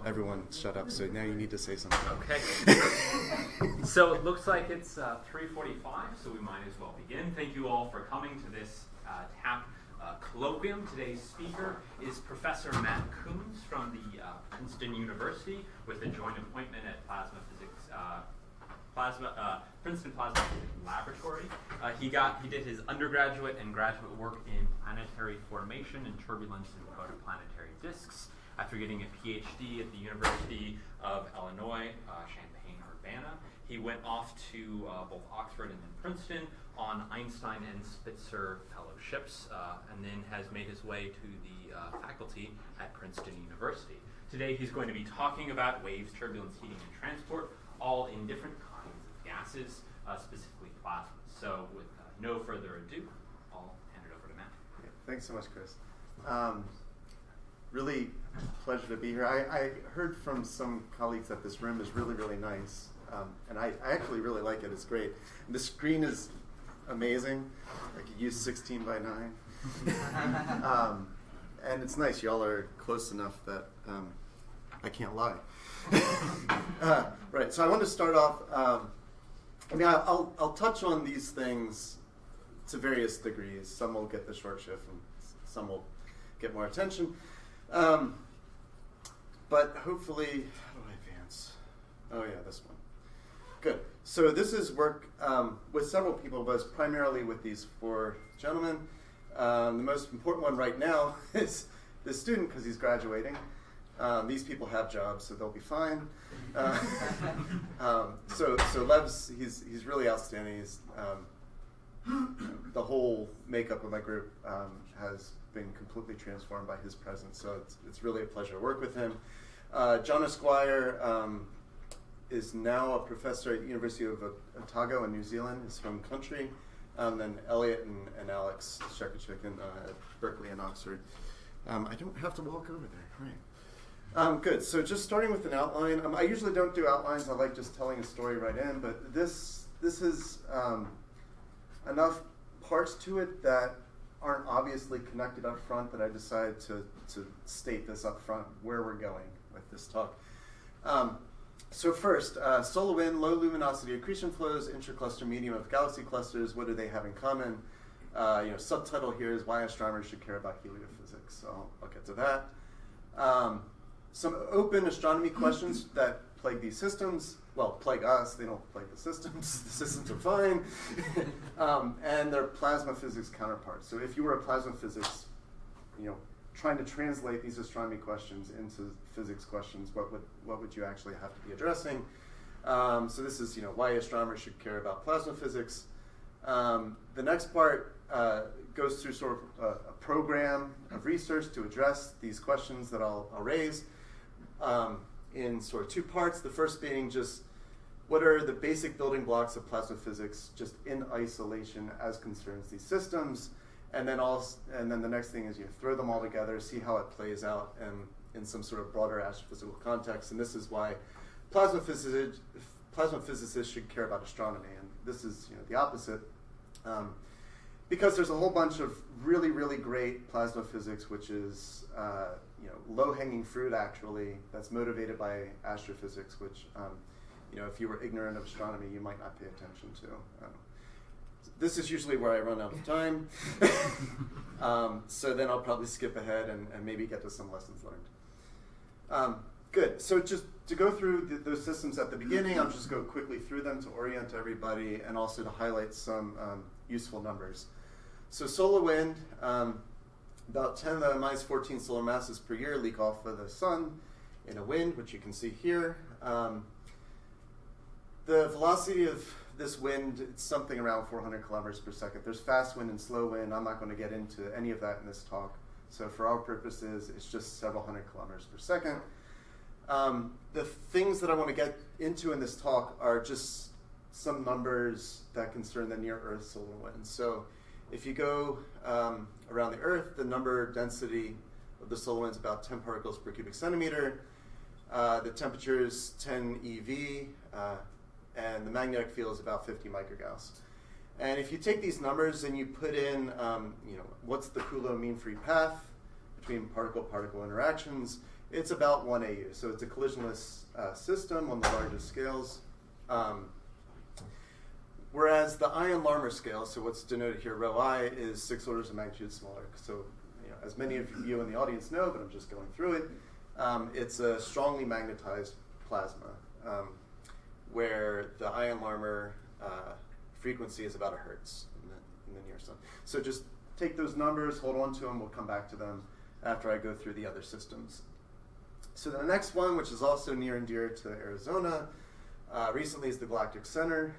everyone shut up, so now you need to say something. Okay. So it looks like it's 3:45, so we might as well begin. Thank you all for coming to this TAP colloquium. Today's speaker is Professor Matt Kunz from the Princeton University with a joint appointment at Princeton Plasma Physics Laboratory. He did his undergraduate and graduate work in planetary formation and turbulence in protoplanetary disks. After getting a PhD at the University of Illinois, Champaign-Urbana, he went off to both Oxford and then Princeton on Einstein and Spitzer fellowships, and then has made his way to the faculty at Princeton University. Today he's going to be talking about waves, turbulence, heating, and transport, all in different kinds of gases, specifically plasmas. So with no further ado, I'll hand it over to Matt. Yeah, thanks so much, Chris. Really pleasure to be here. I heard from some colleagues that this room is really, really nice, and I actually really like it. It's great. The screen is amazing. I could use 16 by 9. And it's nice. Y'all are close enough that I can't lie. Right, so I want to start off, I'll touch on these things to various degrees. Some will get the short shift and some will get more attention. But hopefully, how do I advance? Oh yeah, this one. Good. So this is work with several people, but primarily with these 4 gentlemen. The most important one right now is this student because he's graduating. These people have jobs, so they'll be fine. So Lev's, he's really outstanding. He's, the whole makeup of my group has been completely transformed by his presence, so it's really a pleasure to work with him. John Esquire is now a professor at the University of Otago in New Zealand, his home country. Then Elliot and Alex Shekachik at Berkeley and Oxford. I don't have to walk over there, right? Good, so just starting with an outline. I usually don't do outlines, I like just telling a story right in, but this is enough parts to it that aren't obviously connected up front that I decided to state this up front, where we're going with this talk. So first, solar wind, low luminosity accretion flows, intracluster medium of galaxy clusters, what do they have in common? Subtitle here is why astronomers should care about heliophysics, so I'll get to that. Some open astronomy questions that plague these systems. Well, plague us, they don't plague the systems. The systems are fine. And their plasma physics counterparts. So if you were a plasma physics, trying to translate these astronomy questions into physics questions, what would you actually have to be addressing? So this is, why astronomers should care about plasma physics. The next part goes through sort of a program of research to address these questions that I'll raise in sort of 2 parts. The first being just what are the basic building blocks of plasma physics just in isolation as concerns these systems, and then the next thing is throw them all together, see how it plays out in some sort of broader astrophysical context, and this is why plasma physicists should care about astronomy, and this is the opposite, because there's a whole bunch of really, really great plasma physics, which is low-hanging fruit actually, that's motivated by astrophysics, which if you were ignorant of astronomy, you might not pay attention to. This is usually where I run out of time, so then I'll probably skip ahead and maybe get to some lessons learned. Good, so just to go through those systems at the beginning, I'll just go quickly through them to orient everybody and also to highlight some useful numbers. So solar wind, about 10 to the minus 14 solar masses per year leak off of the sun in a wind, which you can see here. The velocity of this wind, it's something around 400 kilometers per second. There's fast wind and slow wind. I'm not going to get into any of that in this talk. So for our purposes, it's just several hundred kilometers per second. The things that I want to get into in this talk are just some numbers that concern the near-Earth solar wind. So if you go around the Earth, the number density of the solar wind is about 10 particles per cubic centimeter. The temperature is 10 eV, and the magnetic field is about 50 microgauss. And if you take these numbers and you put in, what's the Coulomb mean free path between particle-particle interactions, It's about 1 AU, so it's a collisionless system on the largest scales. Whereas the ion-Larmor scale, so what's denoted here, rho I, is 6 orders of magnitude smaller. So, as many of you in the audience know, but I'm just going through it, it's a strongly magnetized plasma, where the ion-Larmor frequency is about 1 hertz in the near sun. So just take those numbers, hold on to them, we'll come back to them after I go through the other systems. So the next one, which is also near and dear to Arizona, recently is the Galactic Center.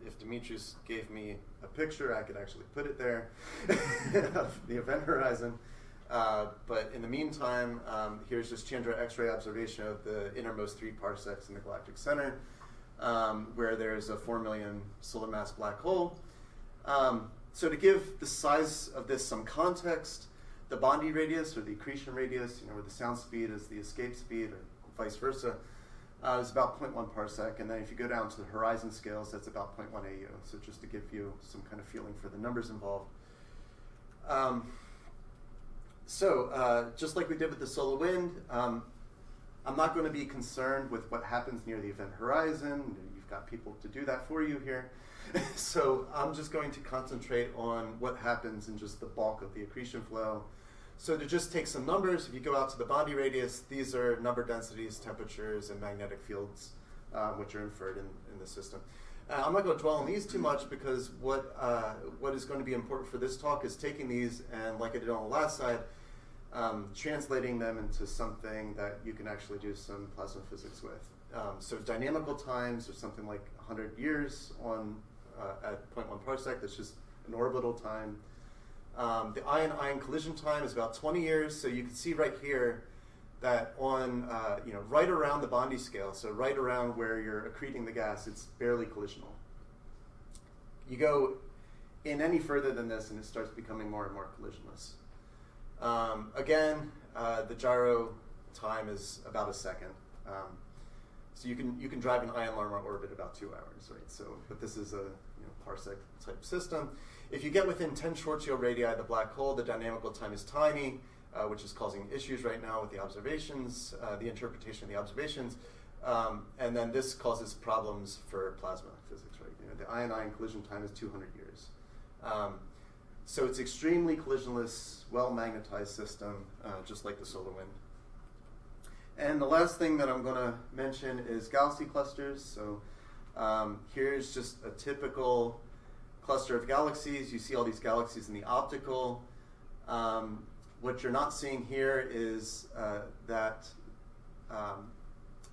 If Demetrius gave me a picture, I could actually put it there of the event horizon. But in the meantime, here's just Chandra X-ray observation of the innermost 3 parsecs in the Galactic Center, where there's a 4 million solar mass black hole. So to give the size of this some context, the Bondi radius, or the accretion radius, where the sound speed is the escape speed, or vice versa, is about 0.1 parsec. And then if you go down to the horizon scales, that's about 0.1 AU. So just to give you some kind of feeling for the numbers involved. Just like we did with the solar wind, I'm not going to be concerned with what happens near the event horizon. You've got people to do that for you here. So I'm just going to concentrate on what happens in just the bulk of the accretion flow. So to just take some numbers, if you go out to the Bondi radius, these are number densities, temperatures, and magnetic fields, which are inferred in the system. I'm not going to dwell on these too much because what is going to be important for this talk is taking these and, like I did on the last slide, translating them into something that you can actually do some plasma physics with. So dynamical times are something like 100 years at 0.1 parsec. That's just an orbital time. The ion-ion collision time is about 20 years. So you can see right here that on, right around the Bondi scale, so right around where you're accreting the gas, it's barely collisional. You go in any further than this, and it starts becoming more and more collisionless. Again, the gyro time is about a second. So you can drive an ion-Larmor orbit about 2 hours, right? So, but this is a parsec type system. If you get within 10 Schwarzschild radii of the black hole, the dynamical time is tiny, which is causing issues right now with the observations, the interpretation of the observations, and then this causes problems for plasma physics, right? The ion-ion collision time is 200 years. So it's extremely collisionless, well-magnetized system, just like the solar wind. And the last thing that I'm going to mention is galaxy clusters. So here's just a typical cluster of galaxies. You see all these galaxies in the optical. What you're not seeing here is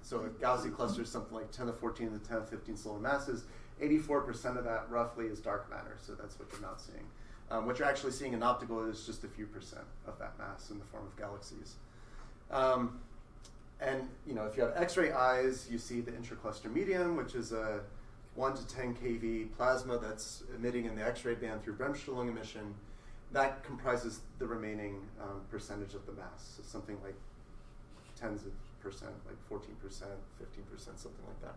so a galaxy cluster is something like 10 to 14 to 10 to 15 solar masses. 84% of that roughly is dark matter, so that's what you're not seeing. What you're actually seeing in optical is just a few percent of that mass in the form of galaxies. And if you have X-ray eyes, you see the intracluster medium, which is a 1 to 10 kV plasma that's emitting in the X-ray band through Bremsstrahlung emission. That comprises the remaining percentage of the mass, so something like tens of percent, like 14%, 15%, something like that.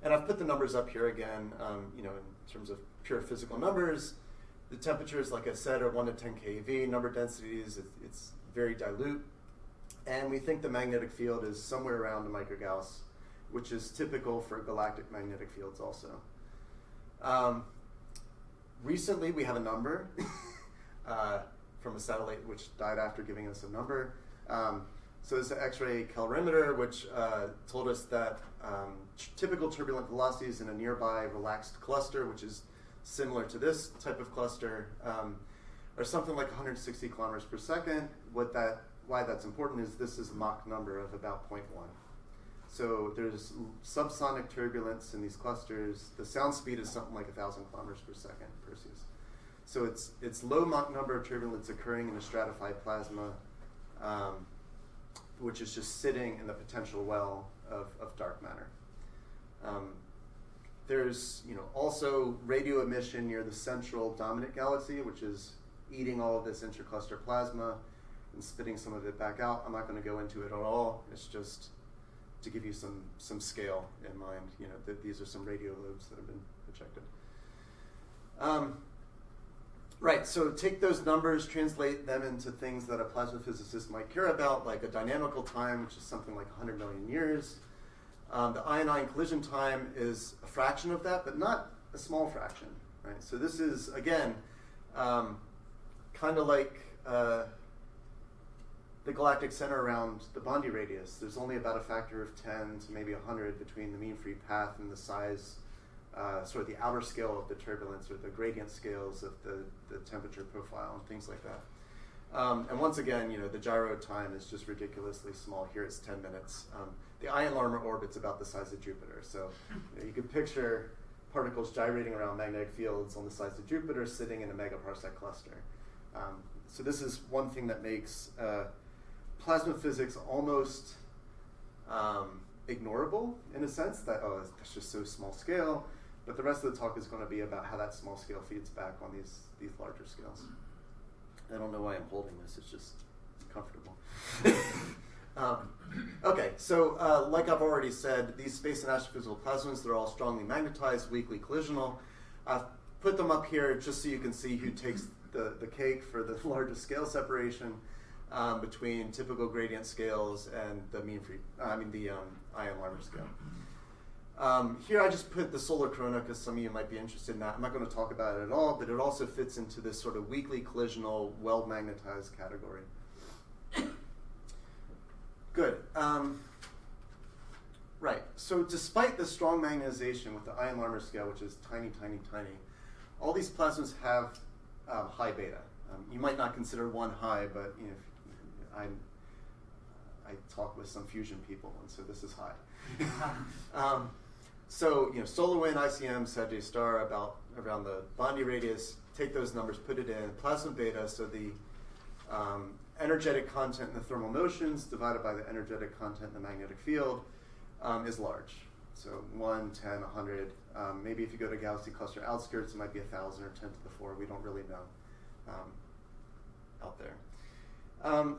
And I've put the numbers up here again, in terms of pure physical numbers. The temperatures, like I said, are 1 to 10 keV. Number densities, it's very dilute. And we think the magnetic field is somewhere around a microgauss, which is typical for galactic magnetic fields also. Recently, we have a number from a satellite which died after giving us a number. So this is the X-ray calorimeter, which told us that typical turbulent velocities in a nearby relaxed cluster, which is similar to this type of cluster, are something like 160 kilometers per second. Why that's important is this is a Mach number of about 0.1. So there's subsonic turbulence in these clusters. The sound speed is something like 1,000 kilometers per second, Perseus. So it's low Mach number of turbulence occurring in a stratified plasma, which is just sitting in the potential well of dark matter. There's also radio emission near the central dominant galaxy, which is eating all of this intercluster plasma and spitting some of it back out. I'm not going to go into it at all. It's just to give you some scale in mind. That these are some radio lobes that have been projected. Right, so take those numbers, translate them into things that a plasma physicist might care about, like a dynamical time, which is something like 100 million years. The ion-ion collision time is a fraction of that, but not a small fraction. Right? So this is, again, kind of like the galactic center around the Bondi radius. There's only about a factor of 10 to maybe 100 between the mean free path and the size, sort of the outer scale of the turbulence or the gradient scales of the temperature profile and things like that. And once again, the gyro time is just ridiculously small. Here it's 10 minutes. The iron armor orbit's about the size of Jupiter. So you could picture particles gyrating around magnetic fields on the size of Jupiter sitting in a megaparsec cluster. So this is one thing that makes plasma physics almost ignorable in a sense that, that's just so small scale. But the rest of the talk is going to be about how that small scale feeds back on these larger scales. I don't know why I'm holding this, it's just comfortable. Okay, so like I've already said, these space and astrophysical plasmas, they're all strongly magnetized, weakly collisional. I've put them up here just so you can see who takes the cake for the largest scale separation between typical gradient scales and the ion Larmor scale. Here I just put the solar corona because some of you might be interested in that. I'm not going to talk about it at all, but it also fits into this sort of weakly collisional, well-magnetized category. Good. Right. So despite the strong magnetization with the ion Larmor scale, which is tiny, tiny, tiny, all these plasmas have high beta. You might not consider one high, but I talked with some fusion people, and so this is high. So solar wind, ICM, Sagittarius star, around the Bondi radius. Take those numbers, put it in plasma beta. So the energetic content in the thermal motions divided by the energetic content in the magnetic field is large. So 1, 10, 100. Maybe if you go to galaxy cluster outskirts, it might be 1,000 or 10 to the 4. We don't really know out there.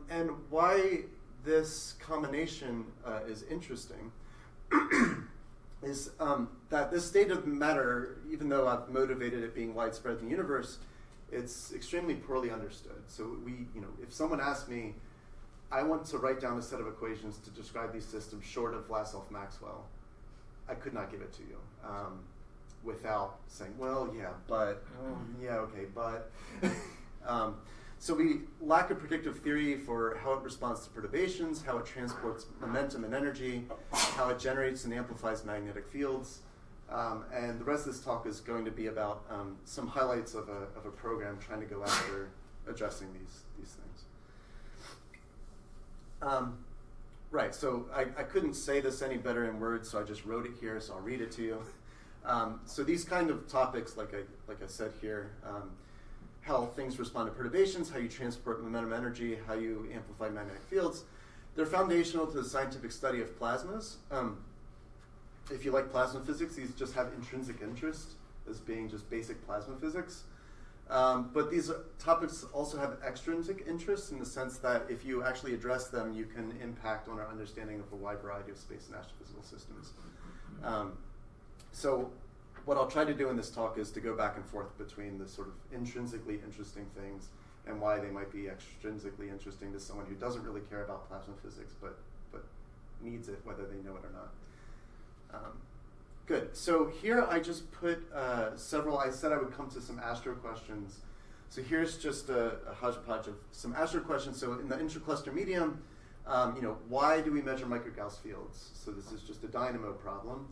And why this combination is interesting is that this state of matter, even though I've motivated it being widespread in the universe, it's extremely poorly understood. So if someone asked me, I want to write down a set of equations to describe these systems short of Vlasov-Maxwell, I could not give it to you without saying, well, yeah, but, yeah, okay, but. So we lack a predictive theory for how it responds to perturbations, how it transports momentum and energy, how it generates and amplifies magnetic fields. And the rest of this talk is going to be about some highlights of a program trying to go after addressing these things. Right, so I couldn't say this any better in words, so I just wrote it here, so I'll read it to you. So these kind of topics, like I said here, how things respond to perturbations, how you transport momentum energy, how you amplify magnetic fields, they're foundational to the scientific study of plasmas. If you like plasma physics, these just have intrinsic interest as being just basic plasma physics. But these topics also have extrinsic interest in the sense that if you actually address them, you can impact on our understanding of a wide variety of space and astrophysical systems. So what I'll try to do in this talk is to go back and forth between the sort of intrinsically interesting things and why they might be extrinsically interesting to someone who doesn't really care about plasma physics but needs it whether they know it or not. Good. So here I just put several. I said I would come to some Astro questions. So here's just a hodgepodge of some Astro questions. So in the intracluster medium, why do we measure microgauss fields? So this is just a dynamo problem.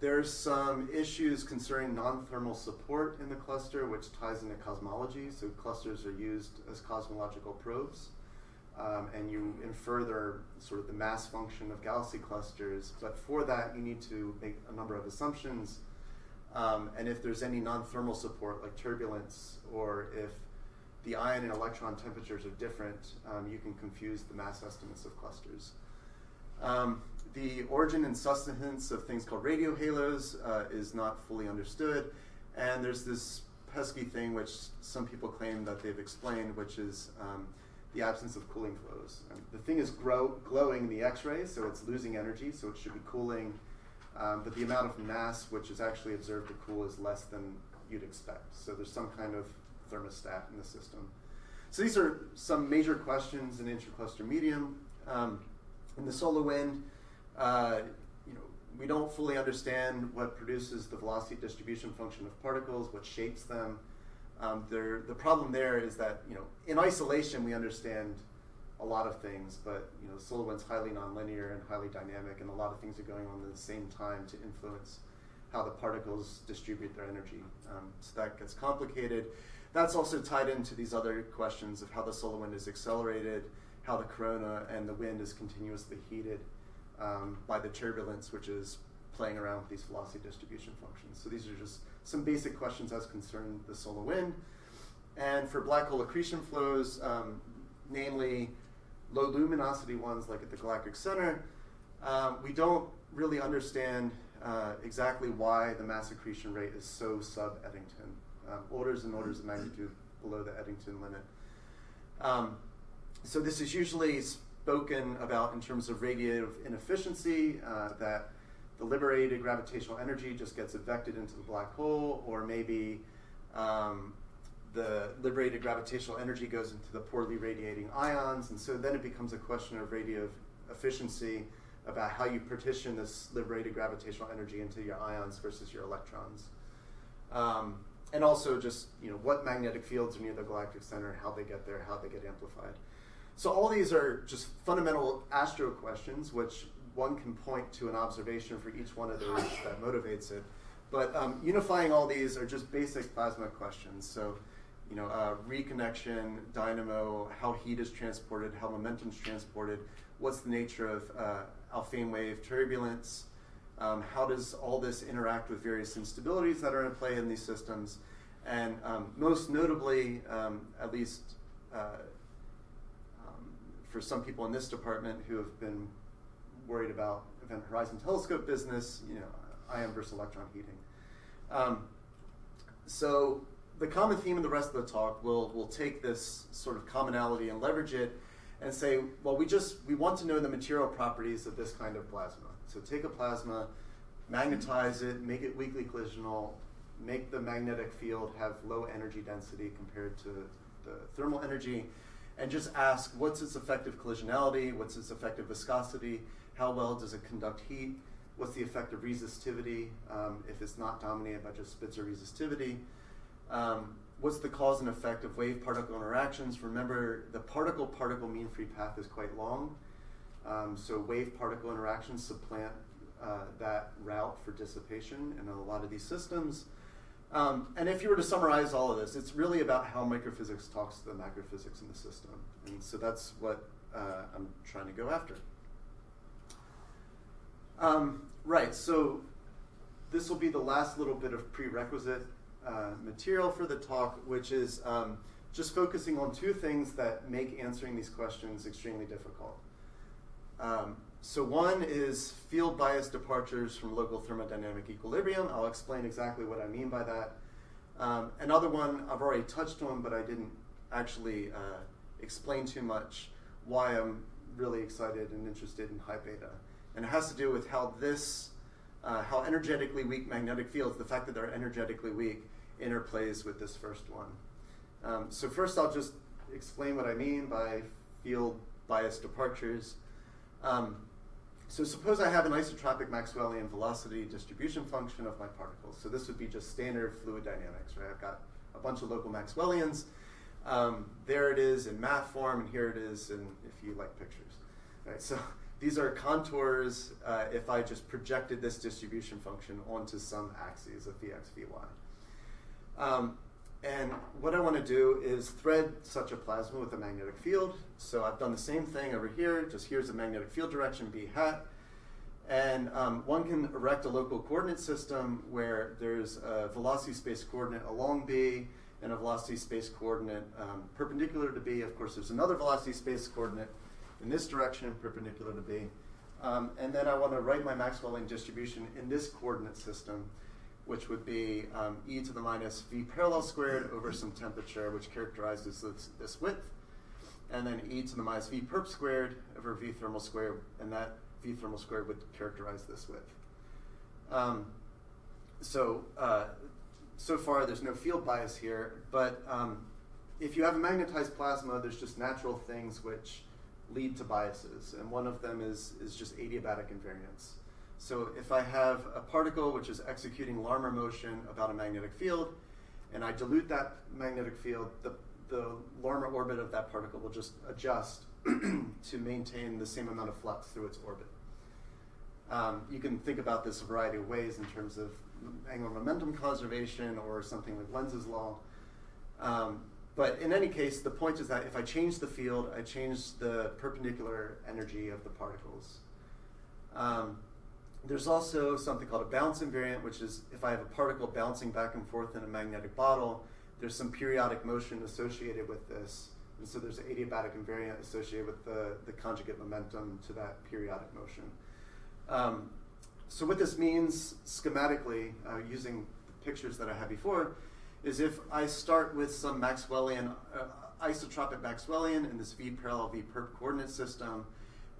There's some issues concerning non-thermal support in the cluster, which ties into cosmology. So clusters are used as cosmological probes. And you infer sort of the mass function of galaxy clusters. But for that, you need to make a number of assumptions. And if there's any non-thermal support, like turbulence, or if the ion and electron temperatures are different, you can confuse the mass estimates of clusters. The origin and sustenance of things called radio halos is not fully understood. And there's this pesky thing which some people claim that they've explained, which is the absence of cooling flows. The thing is glowing in the X-rays, so it's losing energy, so it should be cooling. But the amount of mass which is actually observed to cool is less than you'd expect. So there's some kind of thermostat in the system. So these are some major questions in intracluster medium. In the solar wind, we don't fully understand what produces the velocity distribution function of particles, what shapes them. The problem there is that in isolation we understand a lot of things, but the solar wind's highly nonlinear and highly dynamic, and a lot of things are going on at the same time to influence how the particles distribute their energy. So that gets complicated. That's also tied into these other questions of how the solar wind is accelerated, how the corona and the wind is continuously heated by the turbulence, which is playing around with these velocity distribution functions. So these are just some basic questions as concern the solar wind. And for black hole accretion flows, namely low luminosity ones like at the Galactic Center, we don't really understand exactly why the mass accretion rate is so sub-Eddington, orders and orders of magnitude below the Eddington limit. So this is usually spoken about in terms of radiative inefficiency, that the liberated gravitational energy just gets evected into the black hole, or maybe the liberated gravitational energy goes into the poorly radiating ions, and so then it becomes a question of radiative efficiency about how you partition this liberated gravitational energy into your ions versus your electrons. And also just what magnetic fields are near the Galactic Center, how they get there, how they get amplified. So all these are just fundamental astro questions, which one can point to an observation for each one of those that motivates it. But unifying all these are just basic plasma questions. So, reconnection, dynamo, how heat is transported, how momentum is transported, what's the nature of Alfvén wave turbulence, how does all this interact with various instabilities that are in play in these systems, and most notably, at least for some people in this department who have been worried about Event Horizon Telescope business, ion versus electron heating. So the common theme in the rest of the talk will take this sort of commonality and leverage it and say, well, we want to know the material properties of this kind of plasma. So take a plasma, magnetize it, make it weakly collisional, make the magnetic field have low energy density compared to the thermal energy, and just ask what's its effective collisionality, what's its effective viscosity, how well does it conduct heat, what's the effective resistivity if it's not dominated by just Spitzer resistivity, what's the cause and effect of wave-particle interactions. Remember, the particle-particle mean free path is quite long, so wave-particle interactions supplant that route for dissipation in a lot of these systems. And if you were to summarize all of this, it's really about how microphysics talks to the macrophysics in the system. And so that's what I'm trying to go after. Right, so this will be the last little bit of prerequisite material for the talk, which is just focusing on two things that make answering these questions extremely difficult. So one is field bias departures from local thermodynamic equilibrium. I'll explain exactly what I mean by that. Another one I've already touched on, but I didn't actually explain too much why I'm really excited and interested in high beta. And it has to do with how how energetically weak magnetic fields, the fact that they're energetically weak, interplays with this first one. So first I'll just explain what I mean by field bias departures. So suppose I have an isotropic Maxwellian velocity distribution function of my particles. So this would be just standard fluid dynamics, right? I've got a bunch of local Maxwellians. There it is in math form, and here it is if you like pictures. Right? So these are contours if I just projected this distribution function onto some axes of Vx, Vy. And what I want to do is thread such a plasma with a magnetic field. So I've done the same thing over here, just here's a magnetic field direction, B hat. And one can erect a local coordinate system where there's a velocity space coordinate along B and a velocity space coordinate perpendicular to B. Of course, there's another velocity space coordinate in this direction perpendicular to B. And then I want to write my Maxwellian distribution in this coordinate system, which would be e to the minus v parallel squared over some temperature, which characterizes this width, and then e to the minus v perp squared over v thermal squared, and that v thermal squared would characterize this width. So so far there's no field bias here, but if you have a magnetized plasma, there's just natural things which lead to biases, and one of them is just adiabatic invariance. So if I have a particle which is executing Larmor motion about a magnetic field, and I dilute that magnetic field, the Larmor orbit of that particle will just adjust to maintain the same amount of flux through its orbit. You can think about this a variety of ways in terms of angular momentum conservation or something like Lenz's law. But in any case, the point is that if I change the field, I change the perpendicular energy of the particles. There's also something called a bounce invariant, which is if I have a particle bouncing back and forth in a magnetic bottle, there's some periodic motion associated with this. And so there's an adiabatic invariant associated with the conjugate momentum to that periodic motion. So what this means schematically, using the pictures that I had before, is if I start with some Maxwellian, isotropic Maxwellian in this V parallel V perp coordinate system,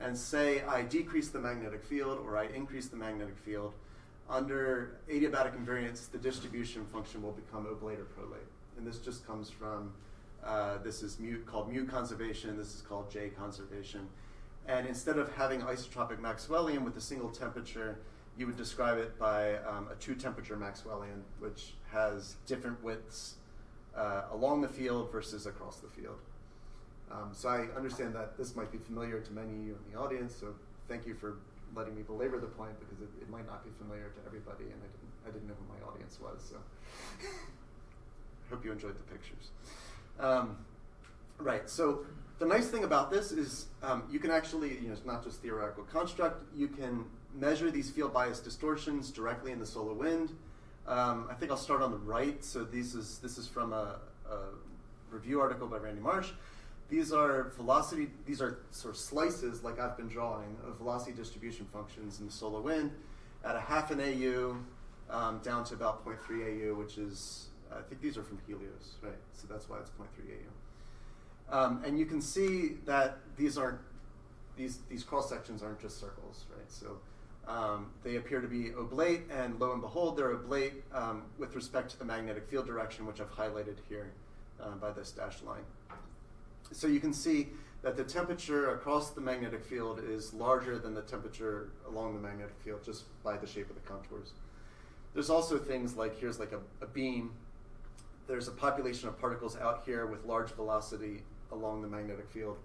and say I decrease the magnetic field or I increase the magnetic field, under adiabatic invariance, the distribution function will become oblate or prolate. And this just comes from, this is called mu conservation, this is called J conservation. And instead of having isotropic Maxwellian with a single temperature, you would describe it by a two-temperature Maxwellian, which has different widths along the field versus across the field. So I understand that this might be familiar to many of you in the audience, so thank you for letting me belabor the point, because it might not be familiar to everybody, and I didn't know who my audience was, so I hope you enjoyed the pictures. Right, so the nice thing about this is you can actually, it's not just theoretical construct, you can measure these field bias distortions directly in the solar wind. I think I'll start on the right. So this is from a review article by Randy Marsh. These are sort of slices, like I've been drawing, of velocity distribution functions in the solar wind at a half an AU down to about 0.3 AU, which is, I think these are from Helios, right? So that's why it's 0.3 AU. And you can see that these cross sections aren't just circles, right? So they appear to be oblate, and lo and behold, they're oblate with respect to the magnetic field direction, which I've highlighted here by this dashed line. So you can see that the temperature across the magnetic field is larger than the temperature along the magnetic field just by the shape of the contours. There's also things like, here's like a beam. There's a population of particles out here with large velocity along the magnetic field.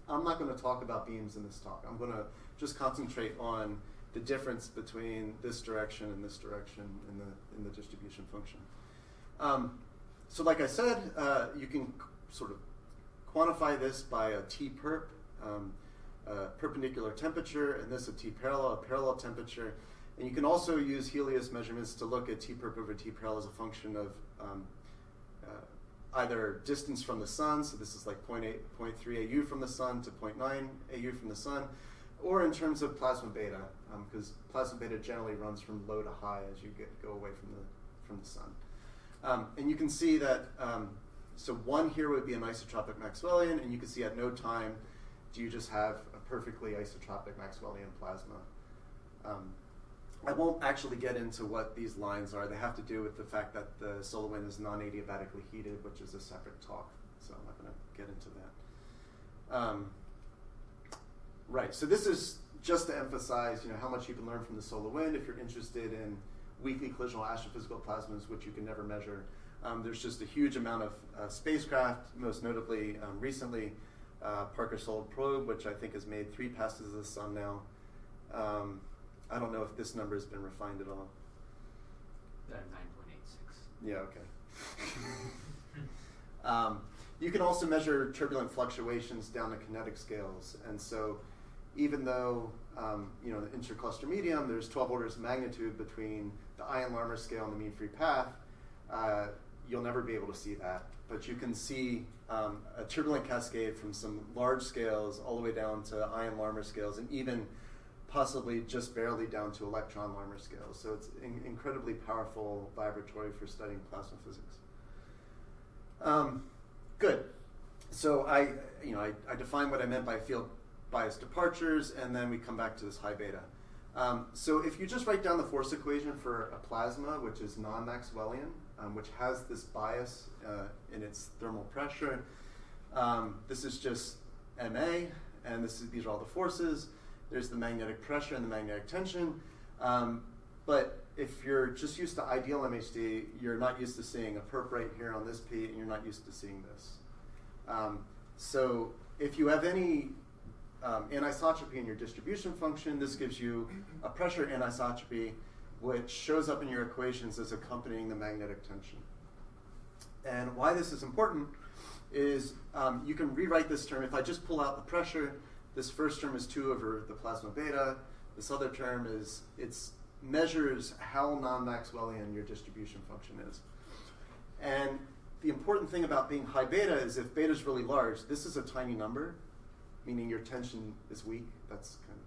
I'm not going to talk about beams in this talk. I'm going to just concentrate on the difference between this direction and this direction in the distribution function. So like I said, you can sort of quantify this by a T perp, perpendicular temperature, and this a T parallel, a parallel temperature. And you can also use Helios measurements to look at T perp over T parallel as a function of either distance from the sun, so this is like 0.3 AU from the sun to 0.9 AU from the sun, or in terms of plasma beta, because plasma beta generally runs from low to high as you go away from the sun. And you can see that, so one here would be an isotropic Maxwellian, and you can see at no time do you just have a perfectly isotropic Maxwellian plasma. I won't actually get into what these lines are. They have to do with the fact that the solar wind is non-adiabatically heated, which is a separate talk, so I'm not going to get into that. Right, so this is just to emphasize how much you can learn from the solar wind if you're interested in weakly collisional astrophysical plasmas, which you can never measure. There's just a huge amount of spacecraft, most notably recently Parker Solar Probe, which I think has made 3 passes of the sun now. I don't know if this number has been refined at all. 9.86. Yeah, okay. You can also measure turbulent fluctuations down to kinetic scales. And so even though, the intracluster medium, there's 12 orders of magnitude between the ion Larmor scale and the mean free path, you'll never be able to see that. But you can see a turbulent cascade from some large scales all the way down to ion Larmor scales, and even possibly just barely down to electron Larmor scales. So it's incredibly powerful laboratory for studying plasma physics. Good. So I define what I meant by field bias departures, and then we come back to this high beta. So if you just write down the force equation for a plasma, which is non-Maxwellian, which has this bias in its thermal pressure. This is just MA, and these are all the forces. There's the magnetic pressure and the magnetic tension. But if you're just used to ideal MHD, you're not used to seeing a perp right here on this P, and you're not used to seeing this. So if you have any anisotropy in your distribution function, this gives you a pressure anisotropy, which shows up in your equations as accompanying the magnetic tension. And why this is important is you can rewrite this term. If I just pull out the pressure, this first term is 2 over the plasma beta. This other term is, it measures how non-Maxwellian your distribution function is. And the important thing about being high beta is if beta is really large, this is a tiny number, meaning your tension is weak. That's kind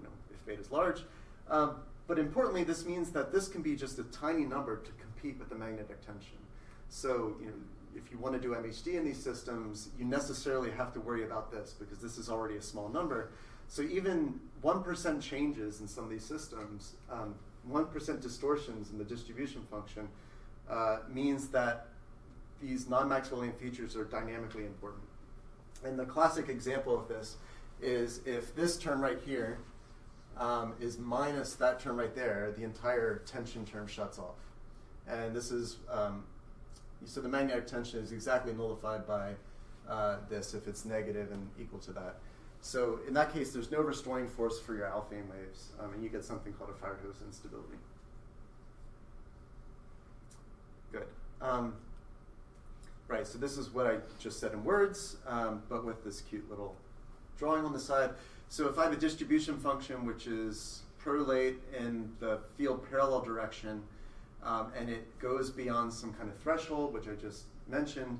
of, if beta is large. But importantly, this means that this can be just a tiny number to compete with the magnetic tension. So, if you want to do MHD in these systems, you necessarily have to worry about this because this is already a small number. So even 1% changes in some of these systems, 1% distortions in the distribution function means that these non-Maxwellian features are dynamically important. And the classic example of this is if this term right here is minus that term right there, the entire tension term shuts off. And this is, so the magnetic tension is exactly nullified by this if it's negative and equal to that. So in that case, there's no restoring force for your alphane waves, and you get something called a fire hose instability. Good. Right, so this is what I just said in words, but with this cute little drawing on the side. So if I have a distribution function which is prolate in the field parallel direction, and it goes beyond some kind of threshold, which I just mentioned,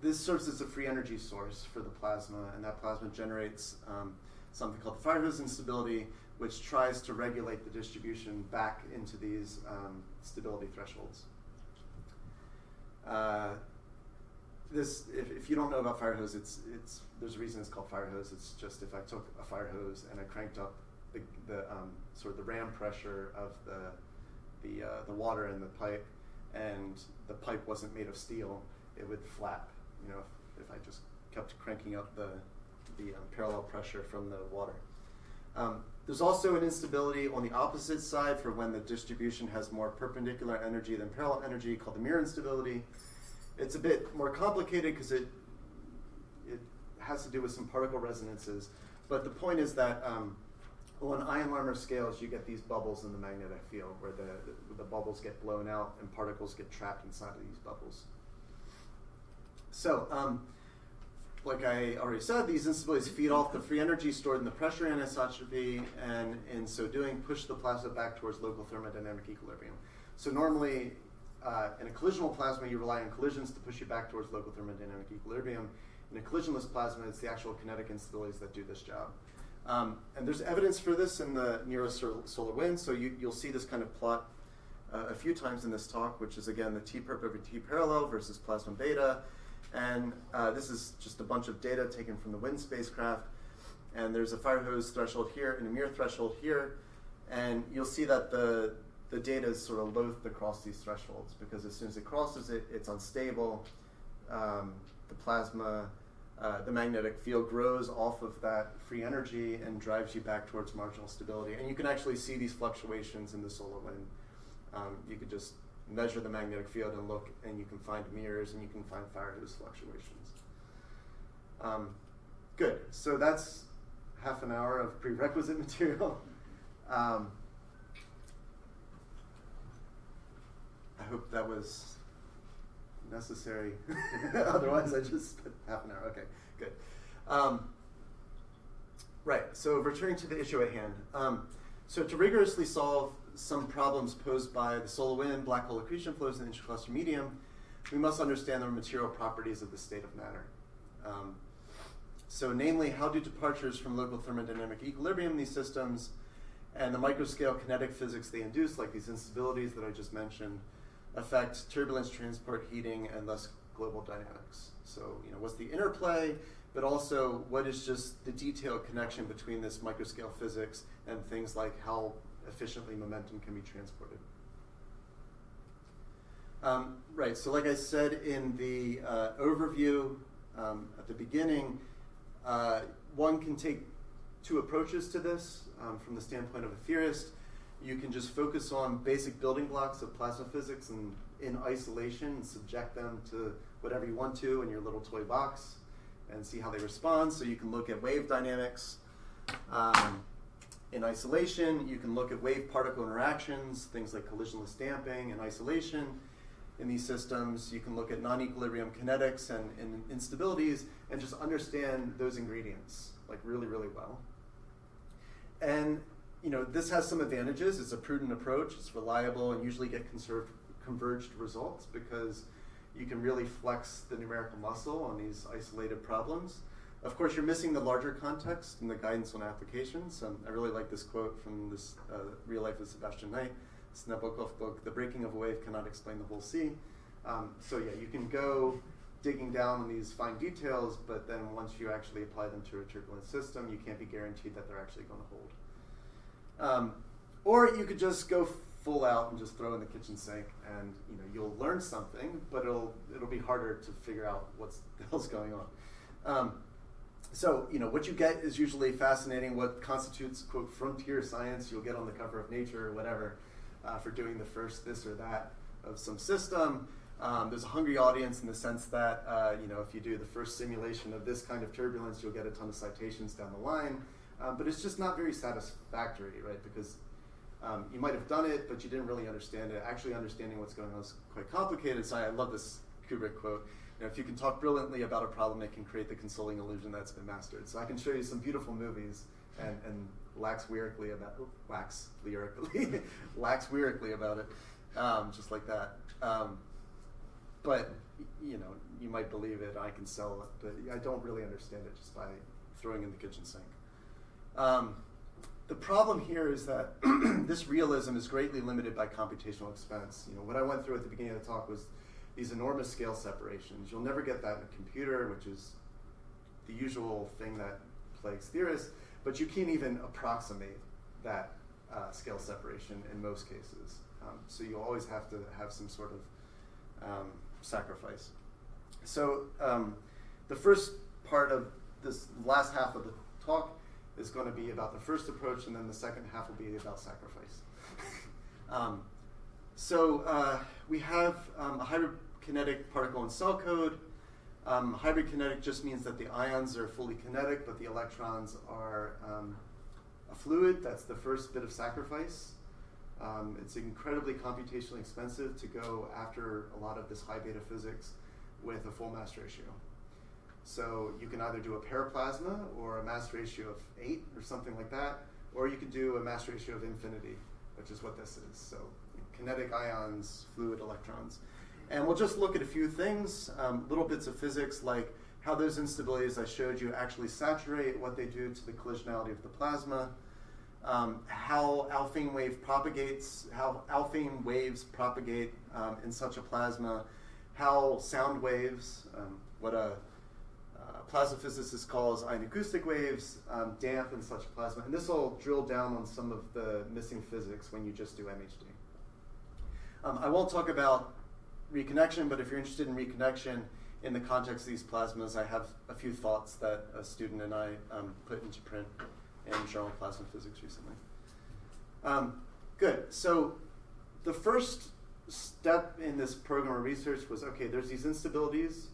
this serves as a free energy source for the plasma, and that plasma generates something called the fire hose instability, which tries to regulate the distribution back into these stability thresholds. If you don't know about fire hose, there's a reason it's called fire hose. It's just if I took a fire hose and I cranked up the sort of the ram pressure of the water in the pipe, and the pipe wasn't made of steel, it would flap. If I just kept cranking up the parallel pressure from the water. There's also an instability on the opposite side for when the distribution has more perpendicular energy than parallel energy, called the mirror instability. It's a bit more complicated because it has to do with some particle resonances. But the point is that on ion-Larmor scales, you get these bubbles in the magnetic field where the bubbles get blown out and particles get trapped inside of these bubbles. So, like I already said, these instabilities feed off the free energy stored in the pressure anisotropy, and in so doing, push the plasma back towards local thermodynamic equilibrium. So normally, in a collisional plasma, you rely on collisions to push you back towards local thermodynamic equilibrium. In a collisionless plasma, it's the actual kinetic instabilities that do this job. And there's evidence for this in the near-solar wind, so you'll see this kind of plot a few times in this talk, which is, again, the T-perp over T-parallel versus plasma beta. And this is just a bunch of data taken from the wind spacecraft. And there's a fire hose threshold here and a mirror threshold here. And you'll see that the data is sort of loath to cross these thresholds because as soon as it crosses it, it's unstable. The plasma, the magnetic field grows off of that free energy and drives you back towards marginal stability. And you can actually see these fluctuations in the solar wind. You could just measure the magnetic field and look, and you can find mirrors and you can find fire hose fluctuations. Good, so that's half an hour of prerequisite material. I hope that was necessary. Otherwise, I just spent half an hour. Okay, good. Right, so returning to the issue at hand. So to rigorously solve some problems posed by the solar wind, black hole accretion flows, and intracluster medium, we must understand the material properties of the state of matter. So namely, how do departures from local thermodynamic equilibrium in these systems and the microscale kinetic physics they induce, like these instabilities that I just mentioned, affect turbulence, transport, heating, and thus global dynamics? So, what's the interplay, but also what is just the detailed connection between this microscale physics and things like how efficiently momentum can be transported. Right, so like I said in the overview at the beginning, one can take two approaches to this from the standpoint of a theorist. You can just focus on basic building blocks of plasma physics and in isolation and subject them to whatever you want to in your little toy box and see how they respond. So you can look at wave dynamics in isolation. You can look at wave-particle interactions, things like collisionless damping and isolation in these systems. You can look at non-equilibrium kinetics and instabilities and just understand those ingredients like really, really well. And this has some advantages. It's a prudent approach. It's reliable and usually get converged results because you can really flex the numerical muscle on these isolated problems. Of course, you're missing the larger context and the guidance on applications. I really like this quote from this Real Life of Sebastian Knight, this Nabokov book, "The breaking of a wave cannot explain the whole sea." So yeah, you can go digging down on these fine details, but then once you actually apply them to a turbulent system, you can't be guaranteed that they're actually going to hold. Or you could just go full out and just throw in the kitchen sink, and you'll learn something, but it'll be harder to figure out what the hell's going on. So what you get is usually fascinating. What constitutes, quote, frontier science you'll get on the cover of Nature or whatever for doing the first this or that of some system. There's a hungry audience in the sense that if you do the first simulation of this kind of turbulence, you'll get a ton of citations down the line. But it's just not very satisfactory, right? Because you might have done it, but you didn't really understand it. Actually understanding what's going on is quite complicated. So I love this Kubrick quote. If you can talk brilliantly about a problem, it can create the consoling illusion that's been mastered. So I can show you some beautiful movies and wax lyrically about it, just like that. But you might believe it. I can sell it, but I don't really understand it just by throwing in the kitchen sink. The problem here is that this realism is greatly limited by computational expense. What I went through at the beginning of the talk was these enormous scale separations. You'll never get that in a computer, which is the usual thing that plagues theorists, but you can't even approximate that scale separation in most cases. So you always have to have some sort of sacrifice. So the first part of this last half of the talk is going to be about the first approach, and then the second half will be about sacrifice. So we have a hybrid kinetic particle and cell code. Hybrid kinetic just means that the ions are fully kinetic, but the electrons are a fluid. That's the first bit of sacrifice. It's incredibly computationally expensive to go after a lot of this high beta physics with a full mass ratio. So you can either do a paraplasma or a mass ratio of 8 or something like that, or you could do a mass ratio of infinity, which is what this is. So kinetic ions, fluid electrons. And we'll just look at a few things, little bits of physics, like how those instabilities I showed you actually saturate, what they do to the collisionality of the plasma, how alphane waves propagate in such a plasma, how sound waves, what a plasma physicist calls ionacoustic waves, dampen such a plasma. And this will drill down on some of the missing physics when you just do MHD. I won't talk about reconnection, but if you're interested in reconnection in the context of these plasmas, I have a few thoughts that a student and I put into print in Journal of Plasma Physics recently. Good. So the first step in this program of research was, okay, there's these instabilities.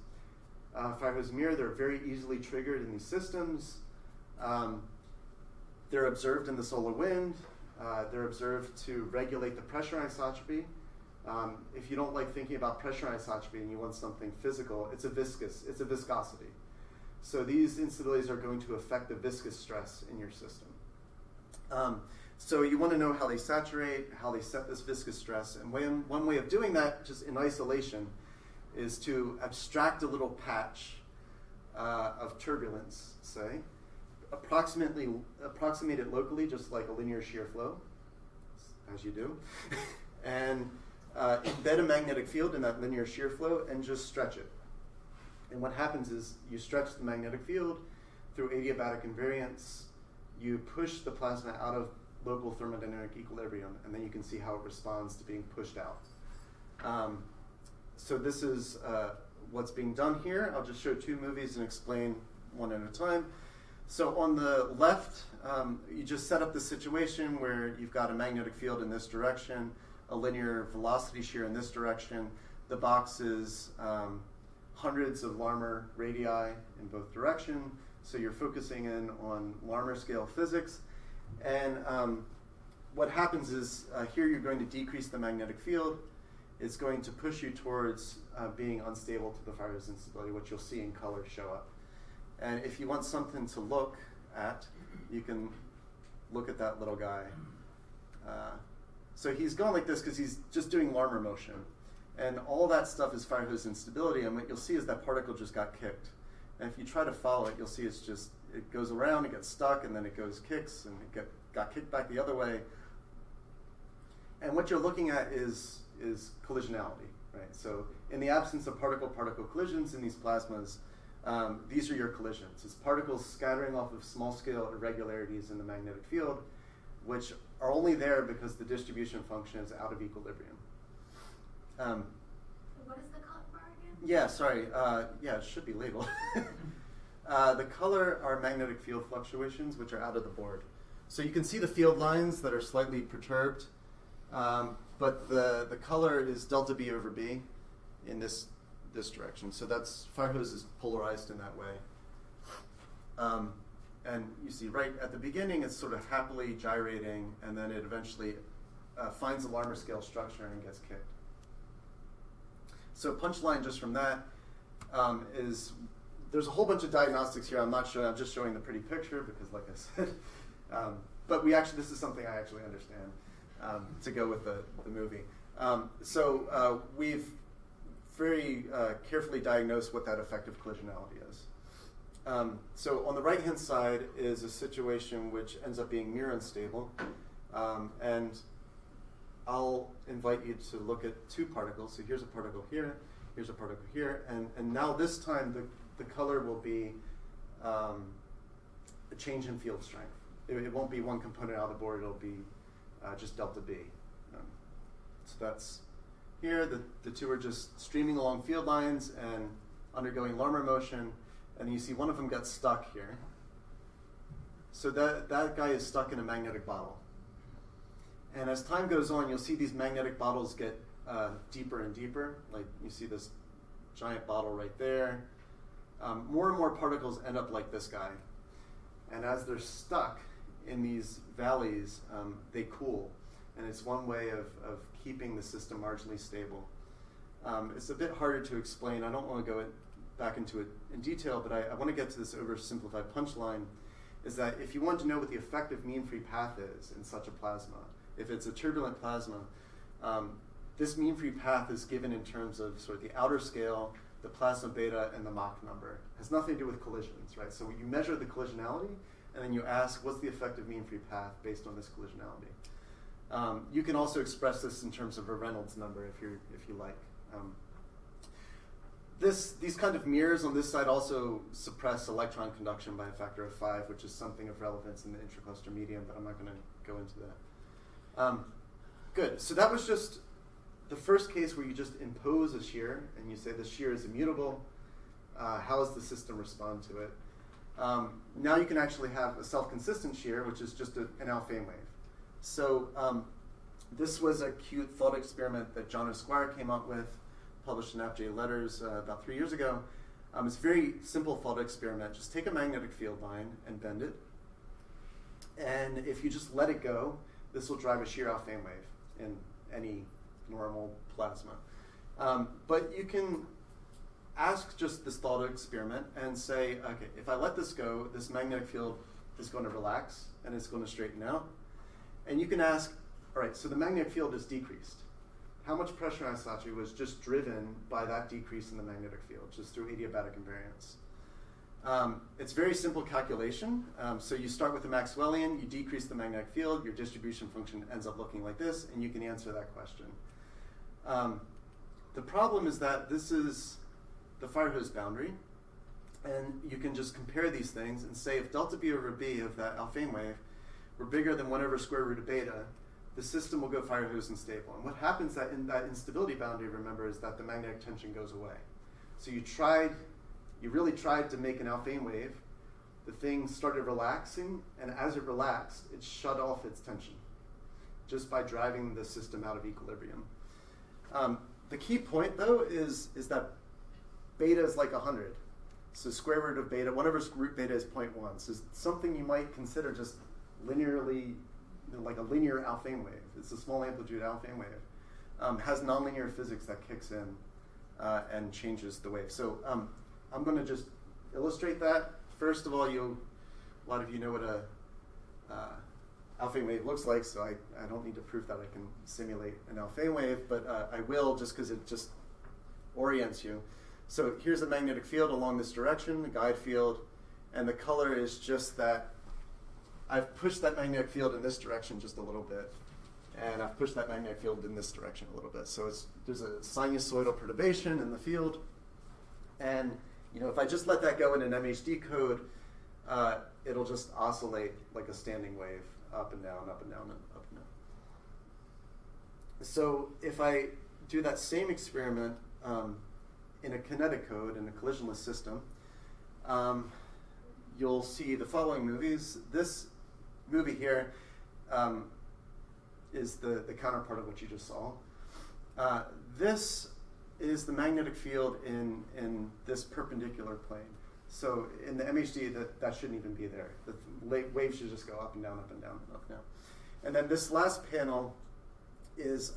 If I was mirror, they're very easily triggered in these systems. They're observed in the solar wind. They're observed to regulate the pressure anisotropy. If you don't like thinking about pressure anisotropy and you want something physical, it's a viscosity. So these instabilities are going to affect the viscous stress in your system. So you want to know how they saturate, how they set this viscous stress. And one way of doing that, just in isolation, is to abstract a little patch of turbulence, say, approximate it locally, just like a linear shear flow, as you do, and embed a magnetic field in that linear shear flow and just stretch it. And what happens is you stretch the magnetic field through adiabatic invariance, you push the plasma out of local thermodynamic equilibrium, and then you can see how it responds to being pushed out. So this is what's being done here. I'll just show 2 movies and explain one at a time. So on the left, you just set up the situation where you've got a magnetic field in this direction, a linear velocity shear in this direction. The box is hundreds of Larmor radii in both directions. So you're focusing in on Larmor scale physics. And what happens is here you're going to decrease the magnetic field. It's going to push you towards being unstable to the fire hose instability, which you'll see in color show up. And if you want something to look at, you can look at that little guy. So he's going like this because he's just doing Larmor motion. And all that stuff is fire hose instability, and what you'll see is that particle just got kicked. And if you try to follow it, you'll see it's just, it goes around, it gets stuck, and then it goes kicks, and it got kicked back the other way. And what you're looking at is collisionality, right? So in the absence of particle-particle collisions in these plasmas, these are your collisions. It's particles scattering off of small-scale irregularities in the magnetic field, which are only there because the distribution function is out of equilibrium. What is the color bar again? Yeah, sorry. Yeah, it should be labeled. The color are magnetic field fluctuations, which are out of the board. So you can see the field lines that are slightly perturbed, but the color is delta B over B in this direction. So that's fire hose is polarized in that way. And you see right at the beginning, it's sort of happily gyrating, and then it eventually finds a Larmor scale structure and gets kicked. So punchline just from that is there's a whole bunch of diagnostics here. I'm not showing, I'm just showing the pretty picture because, like I said, but this is something I actually understand to go with the movie. So we've very carefully diagnosed what that effective collisionality is. So on the right-hand side is a situation which ends up being mirror unstable, and I'll invite you to look at 2 particles. So here's a particle here, here's a particle here, and now this time the color will be a change in field strength. It won't be one component out of the board, it'll be just delta B. So that's here, the 2 are just streaming along field lines and undergoing Larmor motion, and you see one of them got stuck here. So that guy is stuck in a magnetic bottle. And as time goes on, you'll see these magnetic bottles get deeper and deeper. Like you see this giant bottle right there. More and more particles end up like this guy. And as they're stuck in these valleys, they cool. And it's one way of keeping the system marginally stable. It's a bit harder to explain. I don't want to go back into it in detail, but I want to get to this oversimplified punchline, is that if you want to know what the effective mean free path is in such a plasma, if it's a turbulent plasma, this mean free path is given in terms of sort of the outer scale, the plasma beta, and the Mach number. It has nothing to do with collisions, right? So you measure the collisionality, and then you ask, what's the effective mean free path based on this collisionality? You can also express this in terms of a Reynolds number if you like. These kind of mirrors on this side also suppress electron conduction by a factor of 5, which is something of relevance in the intracluster medium, but I'm not going to go into that. Good. So that was just the first case where you just impose a shear, and you say the shear is immutable. How does the system respond to it? Now you can actually have a self-consistent shear, which is just an Alfvén wave. So this was a cute thought experiment that John Esquire came up with, published in AppJ Letters about 3 years ago. It's a very simple thought experiment. Just take a magnetic field line and bend it. And if you just let it go, this will drive a shear Alfvén wave in any normal plasma. But you can ask just this thought experiment and say, okay, if I let this go, this magnetic field is going to relax and it's going to straighten out. And you can ask, all right, so the magnetic field is decreased. How much pressure anisotropy was just driven by that decrease in the magnetic field, just through adiabatic invariance? It's very simple calculation. So you start with the Maxwellian, you decrease the magnetic field, your distribution function ends up looking like this, and you can answer that question. The problem is that this is the fire hose boundary, and you can just compare these things and say if delta B over B of that Alfvén wave were bigger than 1 over square root of beta, the system will go fire hose and stable. And what happens that in that instability boundary, remember, is that the magnetic tension goes away. So you really tried to make an Alfvén wave. The thing started relaxing, and as it relaxed, it shut off its tension just by driving the system out of equilibrium. The key point, though, is that beta is like 100. So square root of beta, 1 over root beta is 0.1. So it's something you might consider just linearly, like a linear Alfvén wave. It's a small amplitude Alfvén wave. Has nonlinear physics that kicks in and changes the wave. So I'm going to just illustrate that. First of all, a lot of you know what a Alfvén wave looks like, so I don't need to prove that I can simulate an Alfvén wave, but I will just because it just orients you. So here's a magnetic field along this direction, a guide field, and the color is just that I've pushed that magnetic field in this direction just a little bit, and I've pushed that magnetic field in this direction a little bit. So there's a sinusoidal perturbation in the field, and if I just let that go in an MHD code, it'll just oscillate like a standing wave, up and down, up and down, and up and down. So if I do that same experiment in a kinetic code, in a collisionless system, you'll see the following movies. This movie here is the counterpart of what you just saw. This is the magnetic field in this perpendicular plane. So in the MHD, that shouldn't even be there. The wave should just go up and down, up and down, up and down. And then this last panel is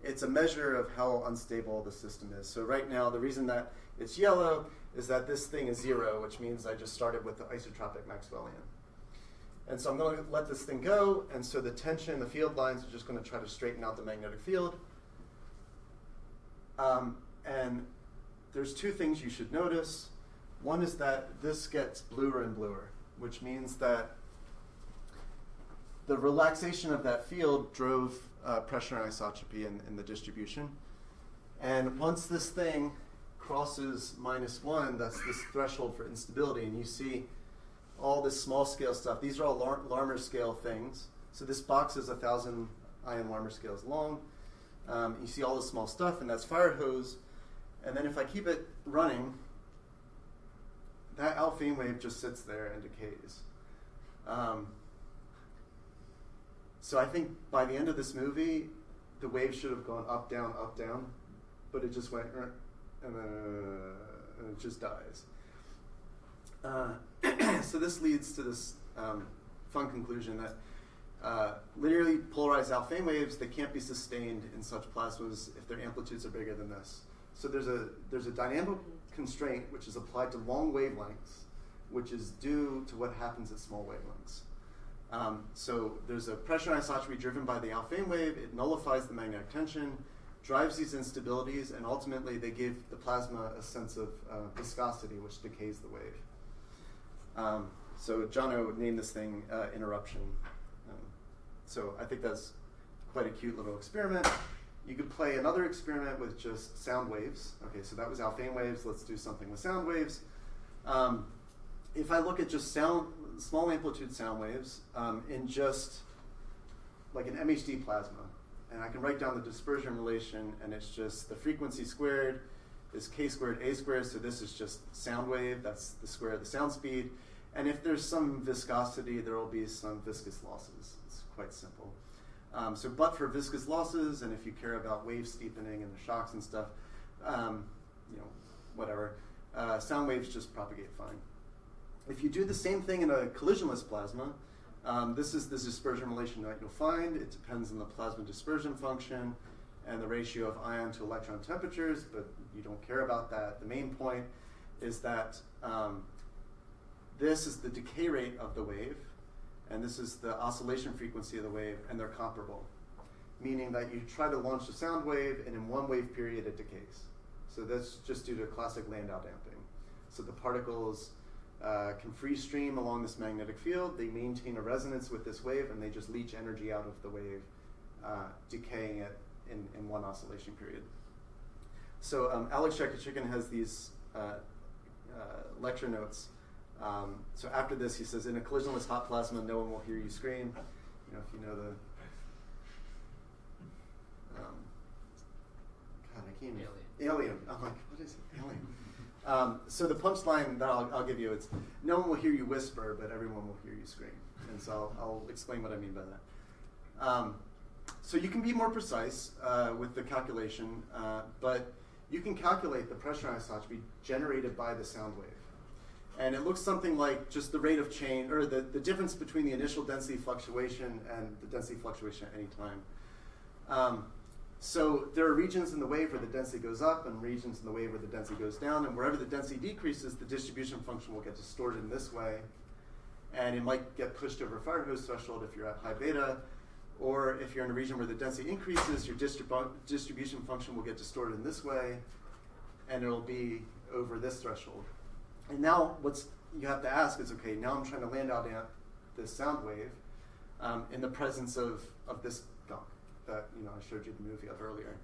it's a measure of how unstable the system is. So right now, the reason that it's yellow is that this thing is 0, which means I just started with the isotropic Maxwellian. And so I'm going to let this thing go, and so the tension, the field lines are just going to try to straighten out the magnetic field. And there's 2 things you should notice. One is that this gets bluer and bluer, which means that the relaxation of that field drove pressure anisotropy in the distribution. And once this thing crosses -1, that's this threshold for instability, and you see all this small scale stuff. These are all Larmor scale things. So this box is 1,000 ion Larmor scales long. You see all this small stuff, and that's fire hose. And then if I keep it running, that Alfvén wave just sits there and decays. So I think by the end of this movie, the wave should have gone up, down, but it just went, and it just dies. So this leads to this fun conclusion that linearly polarized Alfvén waves, they can't be sustained in such plasmas if their amplitudes are bigger than this. So there's a dynamic constraint which is applied to long wavelengths, which is due to what happens at small wavelengths. So there's a pressure anisotropy driven by the Alfvén wave. It nullifies the magnetic tension, drives these instabilities, and ultimately they give the plasma a sense of viscosity, which decays the wave. So Jono named this thing interruption. So I think that's quite a cute little experiment. You could play another experiment with just sound waves. Okay, so that was Alfvén waves. Let's do something with sound waves. If I look at just small amplitude sound waves in just like an MHD plasma, and I can write down the dispersion relation, and it's just the frequency squared is k squared a squared, so this is just sound wave, that's the square of the sound speed. And if there's some viscosity, there will be some viscous losses. It's quite simple. But for viscous losses, and if you care about wave steepening and the shocks and stuff, whatever, sound waves just propagate fine. If you do the same thing in a collisionless plasma, this is the dispersion relation that you'll find. It depends on the plasma dispersion function and the ratio of ion to electron temperatures, but you don't care about that. The main point is that this is the decay rate of the wave, and this is the oscillation frequency of the wave, and they're comparable, meaning that you try to launch a sound wave, and in one wave period it decays. So that's just due to classic Landau damping. So the particles can free stream along this magnetic field. They maintain a resonance with this wave, and they just leach energy out of the wave, decaying it in one oscillation period. So Alex Shekachikin has these lecture notes So after this, he says, in a collisionless hot plasma, no one will hear you scream. You know, if you know the... God, I can't... Alien. I'm like, what is it? Alien. So the punchline that I'll give you, it's, no one will hear you whisper, but everyone will hear you scream. And so I'll explain what I mean by that. So you can be more precise with the calculation, but you can calculate the pressure anisotropy generated by the sound wave. And it looks something like just the rate of change, or the difference between the initial density fluctuation and the density fluctuation at any time. So there are regions in the wave where the density goes up and regions in the wave where the density goes down. And wherever the density decreases, the distribution function will get distorted in this way. And it might get pushed over a fire hose threshold if you're at high beta. Or if you're in a region where the density increases, your distribution function will get distorted in this way. And it'll be over this threshold. And now what you have to ask is, okay, now I'm trying to land out this sound wave in the presence of this gunk that I showed you the movie of earlier.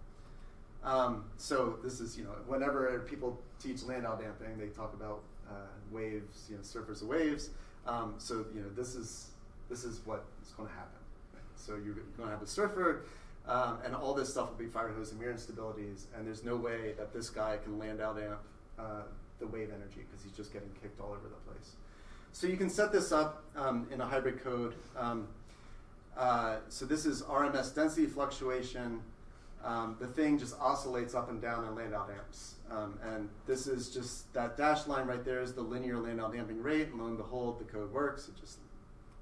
So this is, whenever people teach land-out damping, they talk about waves, surfers of waves. So this is what is going to happen. Right? So you're going to have a surfer, and all this stuff will be fire hose and mirror instabilities, and there's no way that this guy can land-out amp the wave energy because he's just getting kicked all over the place. So you can set this up in a hybrid code. So this is RMS density fluctuation. The thing just oscillates up and down in land-out amps. And this is just, that dashed line right there is the linear land-out damping rate. And lo and behold, the code works. It just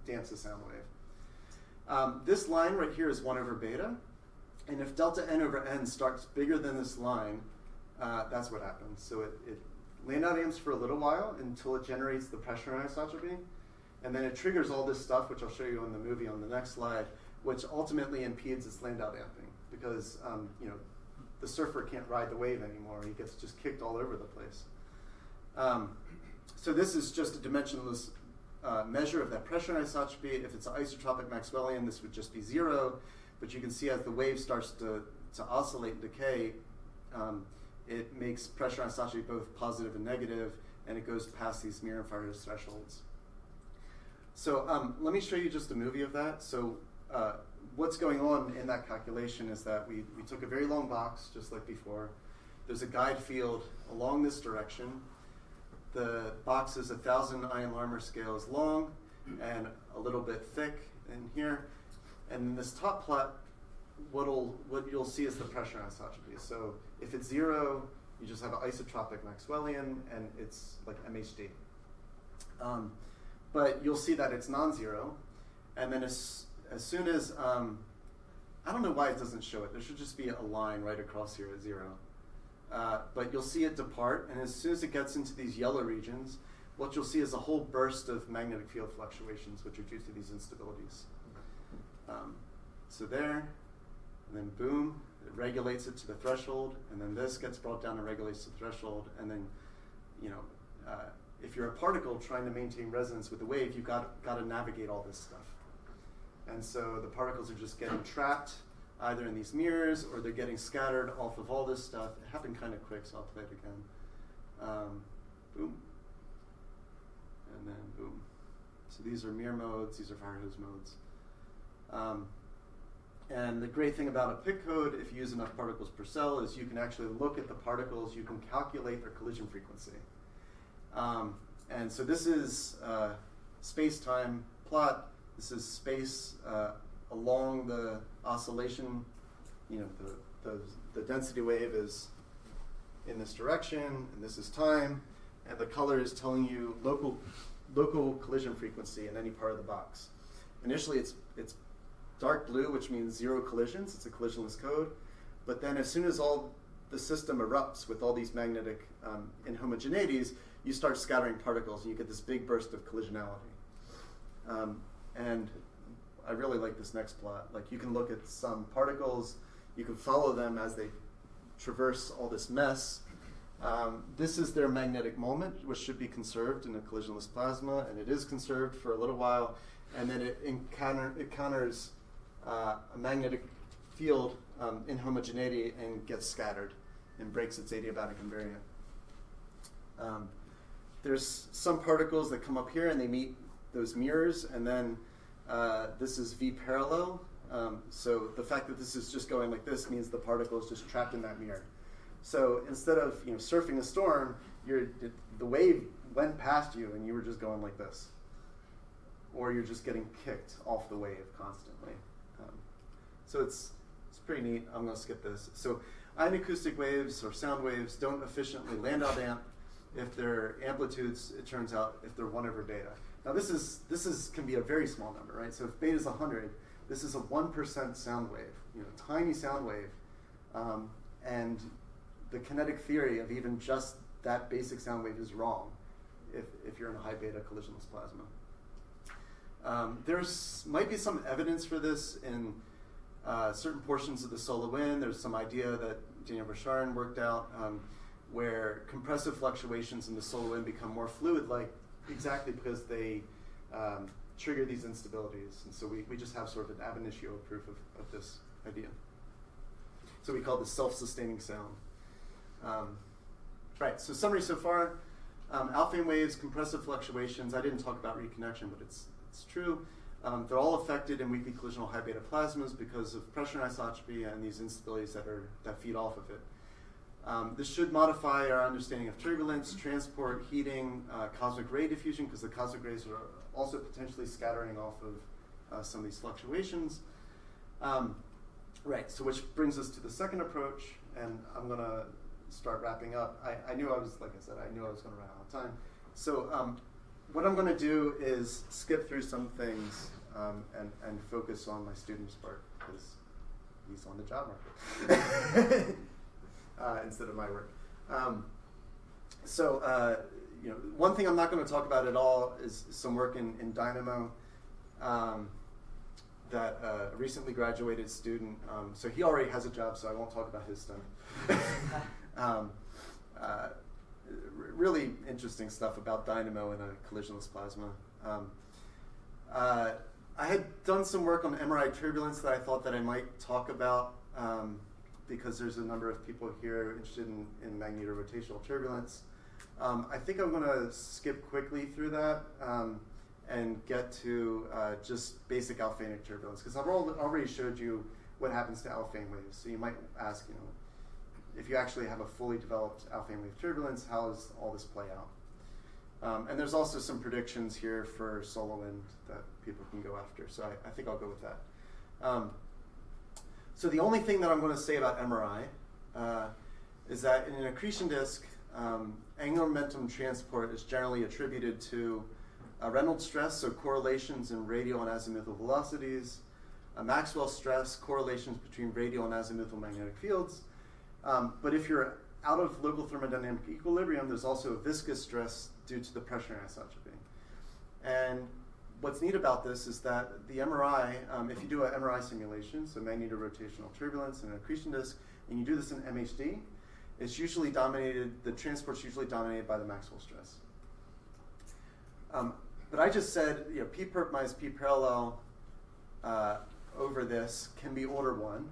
damps the sound wave. This line right here is 1 over beta. And if delta n over n starts bigger than this line, that's what happens. So it land-out amps for a little while until it generates the pressure anisotropy. And then it triggers all this stuff, which I'll show you in the movie on the next slide, which ultimately impedes its land-out damping because the surfer can't ride the wave anymore. He gets just kicked all over the place. So this is just a dimensionless measure of that pressure anisotropy. If it's an isotropic Maxwellian, this would just be 0. But you can see as the wave starts to oscillate and decay, it makes pressure anisotropy both positive and negative, and it goes past these mirror and fire hose thresholds. So let me show you just a movie of that. So what's going on in that calculation is that we took a very long box, just like before. There's a guide field along this direction. The box is 1,000 ion Larmor scales long and a little bit thick in here. And in this top plot, what you'll see is the pressure anisotropy. So if it's 0, you just have an isotropic Maxwellian, and it's like MHD. But you'll see that it's non-zero, and then as soon as, I don't know why it doesn't show it. There should just be a line right across here at 0. But you'll see it depart, and as soon as it gets into these yellow regions, what you'll see is a whole burst of magnetic field fluctuations, which are due to these instabilities. So there, and then boom, it regulates it to the threshold, and then this gets brought down and regulates to the threshold, and then, if you're a particle trying to maintain resonance with the wave, you've got to navigate all this stuff. And so the particles are just getting trapped either in these mirrors or they're getting scattered off of all this stuff. It happened kind of quick, so I'll play it again. Boom. And then boom. So these are mirror modes, these are fire hose modes. And the great thing about a PIC code, if you use enough particles per cell, is you can actually look at the particles, you can calculate their collision frequency. And so this is space-time plot. This is space along the oscillation. The density wave is in this direction, and this is time, and the color is telling you local collision frequency in any part of the box. Initially, it's dark blue, which means 0 collisions. It's a collisionless code. But then as soon as all the system erupts with all these magnetic inhomogeneities, you start scattering particles, and you get this big burst of collisionality. And I really like this next plot. Like, you can look at some particles, you can follow them as they traverse all this mess. This is their magnetic moment, which should be conserved in a collisionless plasma, and it is conserved for a little while, and then it encounters a magnetic field inhomogeneity and gets scattered and breaks its adiabatic invariant. there's some particles that come up here and they meet those mirrors, and then this is V parallel. So the fact that this is just going like this means the particle is just trapped in that mirror. So instead of surfing a storm, the wave went past you and you were just going like this, or you're just getting kicked off the wave constantly. So it's pretty neat. I'm going to skip this. So acoustic waves or sound waves don't efficiently land out amp if their amplitudes, it turns out, if they're 1/beta. Now this can be a very small number, right? So if beta is 100, this is a 1% sound wave, tiny sound wave, and the kinetic theory of even just that basic sound wave is wrong if you're in a high beta collisionless plasma. There's might be some evidence for this in certain portions of the solar wind. There's some idea that Daniel Bouchard worked out where compressive fluctuations in the solar wind become more fluid-like exactly because they trigger these instabilities. And so we just have sort of an ab initio proof of this idea. So we call this self-sustaining sound. Right, so summary so far. Alpha waves, compressive fluctuations. I didn't talk about reconnection, but it's true. They're all affected in weakly collisional high beta plasmas because of pressure anisotropy and these instabilities that feed off of it. This should modify our understanding of turbulence, transport, heating, cosmic ray diffusion, because the cosmic rays are also potentially scattering off of some of these fluctuations. Right, so which brings us to the second approach, and I'm going to start wrapping up. I knew I was going to run out of time. So what I'm going to do is skip through some things and focus on my student's part, because he's on the job market instead of my work. One thing I'm not going to talk about at all is some work in dynamo that a recently graduated student, so he already has a job, so I won't talk about his stuff. Really interesting stuff about dynamo in a collisionless plasma. I had done some work on MRI turbulence that I thought that I might talk about because there's a number of people here interested in magnetorotational turbulence. I think I'm going to skip quickly through that and get to just basic alphanic turbulence, because I've already showed you what happens to alphane waves. So you might ask, if you actually have a fully developed alphane wave turbulence, how does all this play out? And there's also some predictions here for solar wind that people can go after. So I think I'll go with that. So the only thing that I'm going to say about MRI is that in an accretion disk, angular momentum transport is generally attributed to Reynolds stress, so correlations in radial and azimuthal velocities, Maxwell stress, correlations between radial and azimuthal magnetic fields. But if you're out of local thermodynamic equilibrium, there's also a viscous stress due to the pressure anisotropy. And what's neat about this is that the MRI, if you do an MRI simulation, so magnetorotational turbulence in an accretion disk, and you do this in MHD, it's usually dominated, the transport's usually dominated by the Maxwell stress. But I just said, P perp minus P parallel over this can be order 1.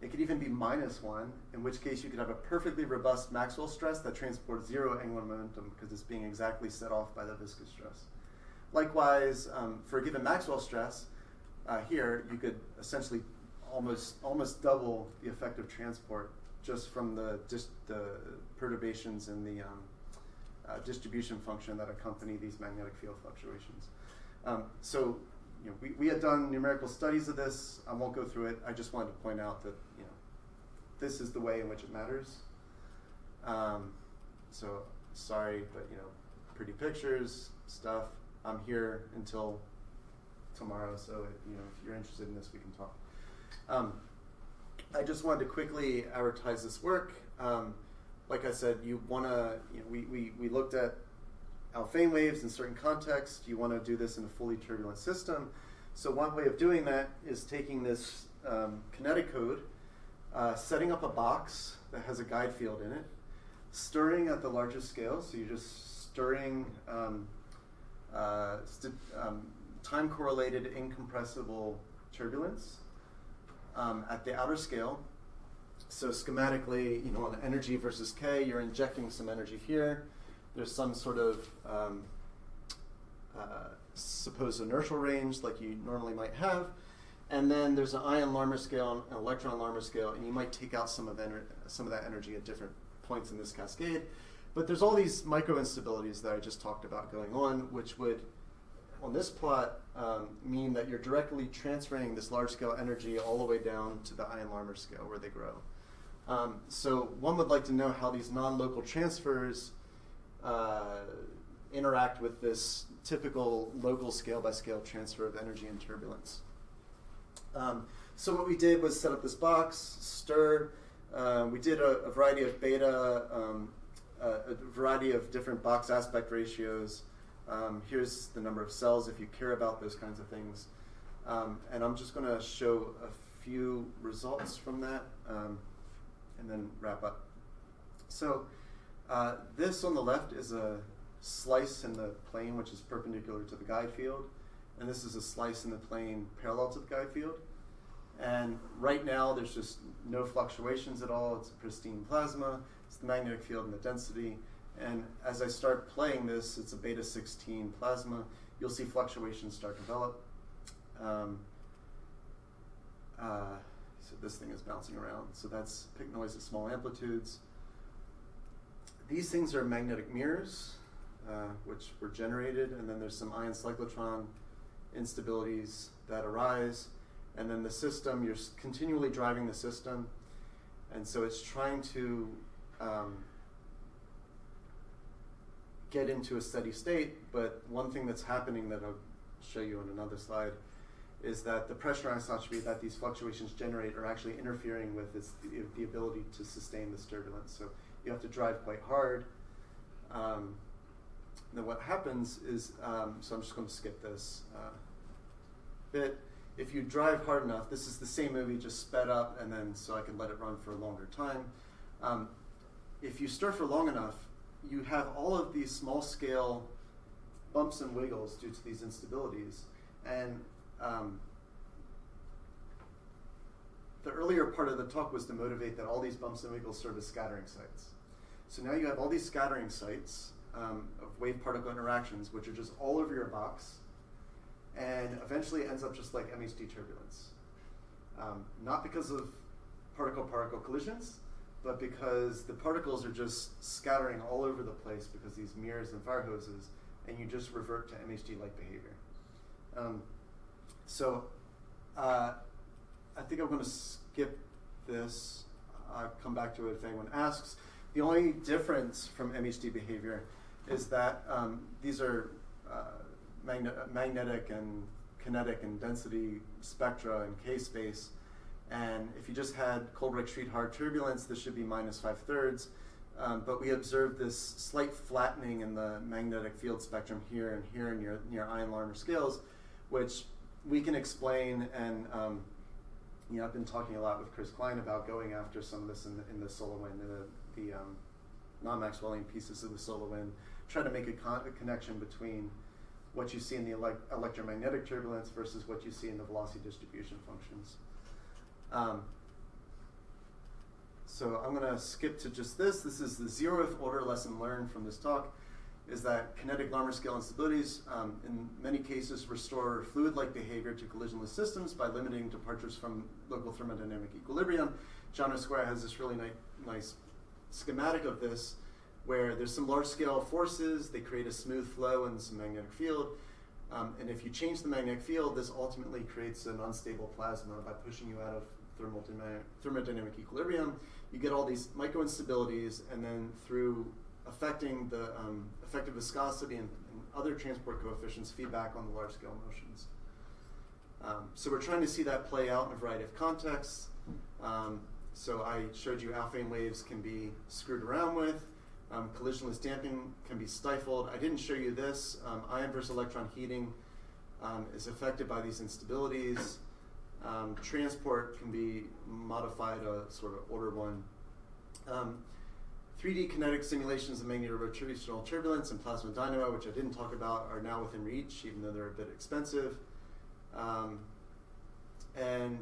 It could even be -1, in which case you could have a perfectly robust Maxwell stress that transports 0 angular momentum because it's being exactly set off by the viscous stress. Likewise, for a given Maxwell stress, here you could essentially almost double the effective transport just from the perturbations in the distribution function that accompany these magnetic field fluctuations. We had done numerical studies of this. I won't go through it. I just wanted to point out that this is the way in which it matters. So sorry, but pretty pictures, stuff. I'm here until tomorrow, so if you're interested in this, we can talk. I just wanted to quickly advertise this work. Like I said, you want to. We looked at alphane waves in certain contexts. You want to do this in a fully turbulent system. So one way of doing that is taking this kinetic code, setting up a box that has a guide field in it, stirring at the largest scale. So you're just stirring time-correlated incompressible turbulence at the outer scale. So schematically, on energy versus K, you're injecting some energy here. There's some sort of supposed inertial range like you normally might have. And then there's an ion Larmor scale, an electron Larmor scale, and you might take out some of that energy at different points in this cascade. But there's all these micro instabilities that I just talked about going on, which would, on this plot, mean that you're directly transferring this large-scale energy all the way down to the ion Larmor scale where they grow. So one would like to know how these non-local transfers interact with this typical local scale-by-scale transfer of energy and turbulence. So what we did was set up this box, stir. We did a variety of beta, a variety of different box aspect ratios. Here's the number of cells if you care about those kinds of things. And I'm just going to show a few results from that and then wrap up. So this on the left is a slice in the plane which is perpendicular to the guide field. And this is a slice in the plane parallel to the guide field. And right now there's just no fluctuations at all. It's a pristine plasma. It's the magnetic field and the density. And as I start playing this, it's a beta 16 plasma. You'll see fluctuations start to develop. So this thing is bouncing around. So that's peak noise at small amplitudes. These things are magnetic mirrors, which were generated. And then there's some ion cyclotron instabilities that arise. And then the system, you're continually driving the system. And so it's trying to get into a steady state, but one thing that's happening that I'll show you on another slide is that the pressure anisotropy that these fluctuations generate are actually interfering with the ability to sustain this turbulence. So you have to drive quite hard. Then what happens is, so I'm just going to skip this bit. If you drive hard enough, this is the same movie just sped up, and then so I can let it run for a longer time. If you stir for long enough, you have all of these small-scale bumps and wiggles due to these instabilities. And the earlier part of the talk was to motivate that all these bumps and wiggles serve as scattering sites. So now you have all these scattering sites of wave-particle interactions, which are just all over your box, and eventually it ends up just like MHD turbulence. Not because of particle-particle collisions, but because the particles are just scattering all over the place because these mirrors and fire hoses, and you just revert to MHD-like behavior. So I think I'm going to skip this. I'll come back to it if anyone asks. The only difference from MHD behavior is that these are magnetic and kinetic and density spectra in K-space. And if you just had Coleridge-Street-Hard turbulence, this should be minus 5/3. But we observed this slight flattening in the magnetic field spectrum here and here near ion Larmor scales, which we can explain. And I've been talking a lot with Chris Klein about going after some of this in the solar wind, the non-Maxwellian pieces of the solar wind, trying to make a connection between what you see in the electromagnetic turbulence versus what you see in the velocity distribution functions. So I'm going to skip to just this. This is the 0th order lesson learned from this talk, is that kinetic Larmor scale instabilities in many cases restore fluid-like behavior to collisionless systems by limiting departures from local thermodynamic equilibrium. John O'Square has this really nice schematic of this, where there's some large-scale forces, they create a smooth flow in some magnetic field, and if you change the magnetic field, this ultimately creates an unstable plasma by pushing you out of thermodynamic equilibrium. You get all these micro-instabilities, and then through affecting the effective viscosity and other transport coefficients, feedback on the large-scale motions. So we're trying to see that play out in a variety of contexts. So I showed you Alfvén waves can be screwed around with. Collisionless damping can be stifled. I didn't show you this. Ion versus electron heating is affected by these instabilities. Transport can be modified to sort of order one. 3D kinetic simulations of magnetorotational turbulence and plasma dynamo, which I didn't talk about, are now within reach, even though they're a bit expensive. And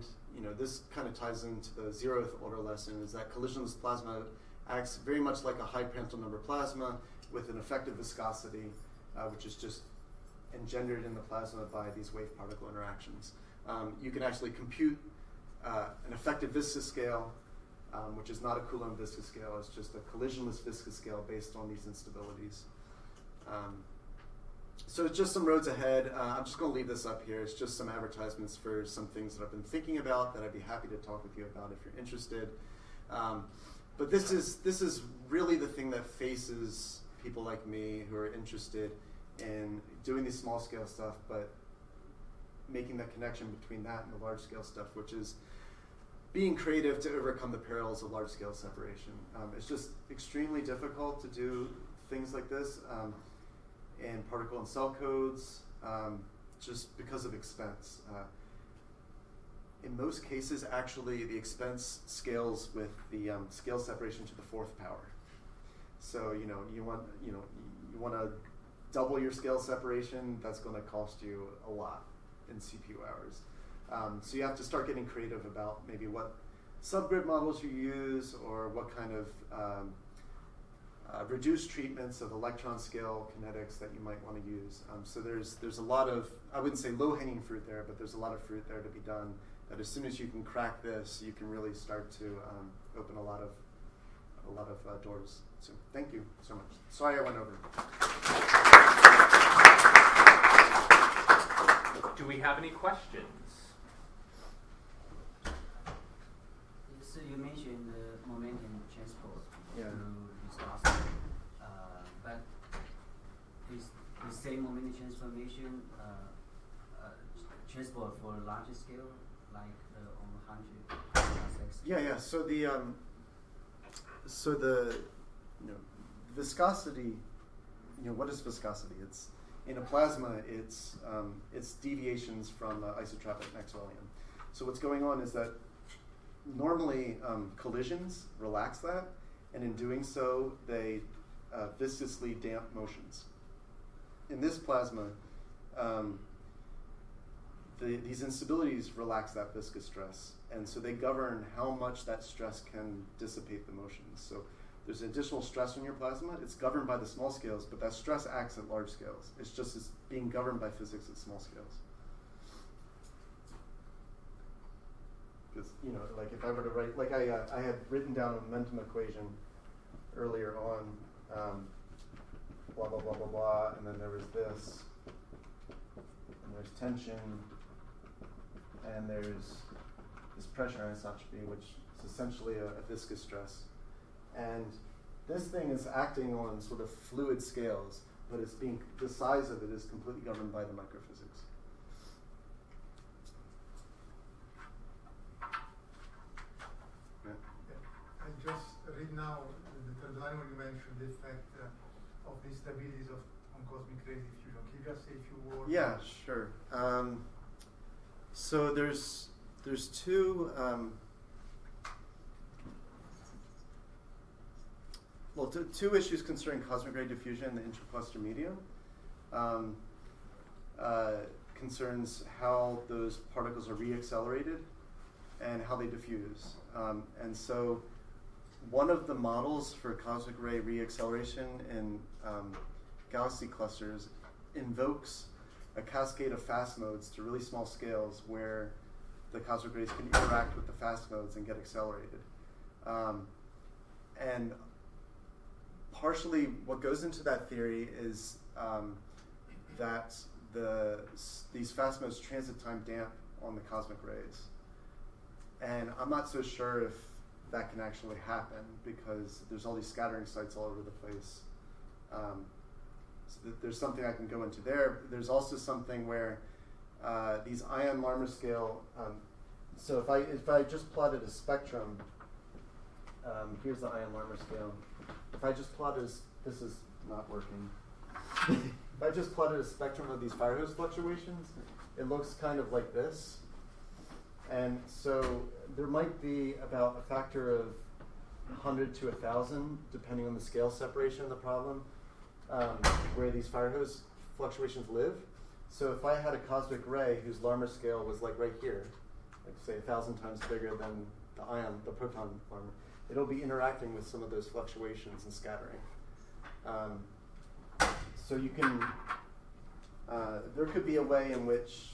this kind of ties into the 0th order lesson, is that collisionless plasma acts very much like a high Prandtl number plasma. with an effective viscosity, which is just engendered in the plasma by these wave-particle interactions. You can actually compute an effective viscous scale, which is not a Coulomb viscous scale. It's just a collisionless viscous scale based on these instabilities. So it's just some roads ahead. I'm just going to leave this up here. It's just some advertisements for some things that I've been thinking about that I'd be happy to talk with you about if you're interested. But this is really the thing that faces people like me who are interested in doing this small scale stuff, but making the connection between that and the large scale stuff, which is being creative to overcome the perils of large scale separation. It's just extremely difficult to do things like this in particle and cell codes, just because of expense. In most cases, actually, the expense scales with the scale separation to the 4th power. So you want to double your scale separation. That's going to cost you a lot in CPU hours. So you have to start getting creative about maybe what subgrid models you use, or what kind of reduced treatments of electron scale kinetics that you might want to use. So there's a lot of, I wouldn't say low-hanging fruit there, but there's a lot of fruit there to be done. That as soon as you can crack this, you can really start to open a lot of doors. So thank you so much. Sorry I went over. Do we have any questions? So you mentioned the momentum transport Yeah. through viscosity, but is the same momentum transformation transport for a larger scale, like on 100 parsecs? Yeah. So the viscosity. What is viscosity? It's in a plasma. It's deviations from isotropic Maxwellian. So what's going on is that normally collisions relax that, and in doing so, they viscously damp motions. In this plasma, these instabilities relax that viscous stress, and so they govern how much that stress can dissipate the motions. So there's an additional stress on your plasma. It's governed by the small scales, but that stress acts at large scales. It's just being governed by physics at small scales. Because, like if I were to write, like I had written down a momentum equation earlier on, blah, blah, blah, blah, blah, and then there was this, and there's tension, and there's this pressure anisotropy, which is essentially a viscous stress. And this thing is acting on sort of fluid scales, but the size of it is completely governed by the microphysics. I just read now the third line when you mentioned the effect of the instabilities on cosmic ray diffusion. Can you just say a few words? Yeah, sure. So there's two. Two issues concerning cosmic ray diffusion in the intracluster medium. Concerns how those particles are reaccelerated and how they diffuse. And so one of the models for cosmic ray reacceleration in galaxy clusters invokes a cascade of fast modes to really small scales where the cosmic rays can interact with the fast modes and get accelerated. And partially what goes into that theory is that these fast modes transit time damp on the cosmic rays. And I'm not so sure if that can actually happen because there's all these scattering sites all over the place. So there's something I can go into there. There's also something where these ion Larmor scale. So if I just plotted a spectrum, here's the ion Larmor scale. If I just plotted, this is not working. If I just plotted a spectrum of these fire hose fluctuations, it looks kind of like this. And so there might be about a factor of 100 to 1,000, depending on the scale separation of the problem, where these fire hose fluctuations live. So if I had a cosmic ray whose Larmor scale was like right here, like say 1,000 times bigger than the proton Larmor, it'll be interacting with some of those fluctuations and scattering. So you can, there could be a way in which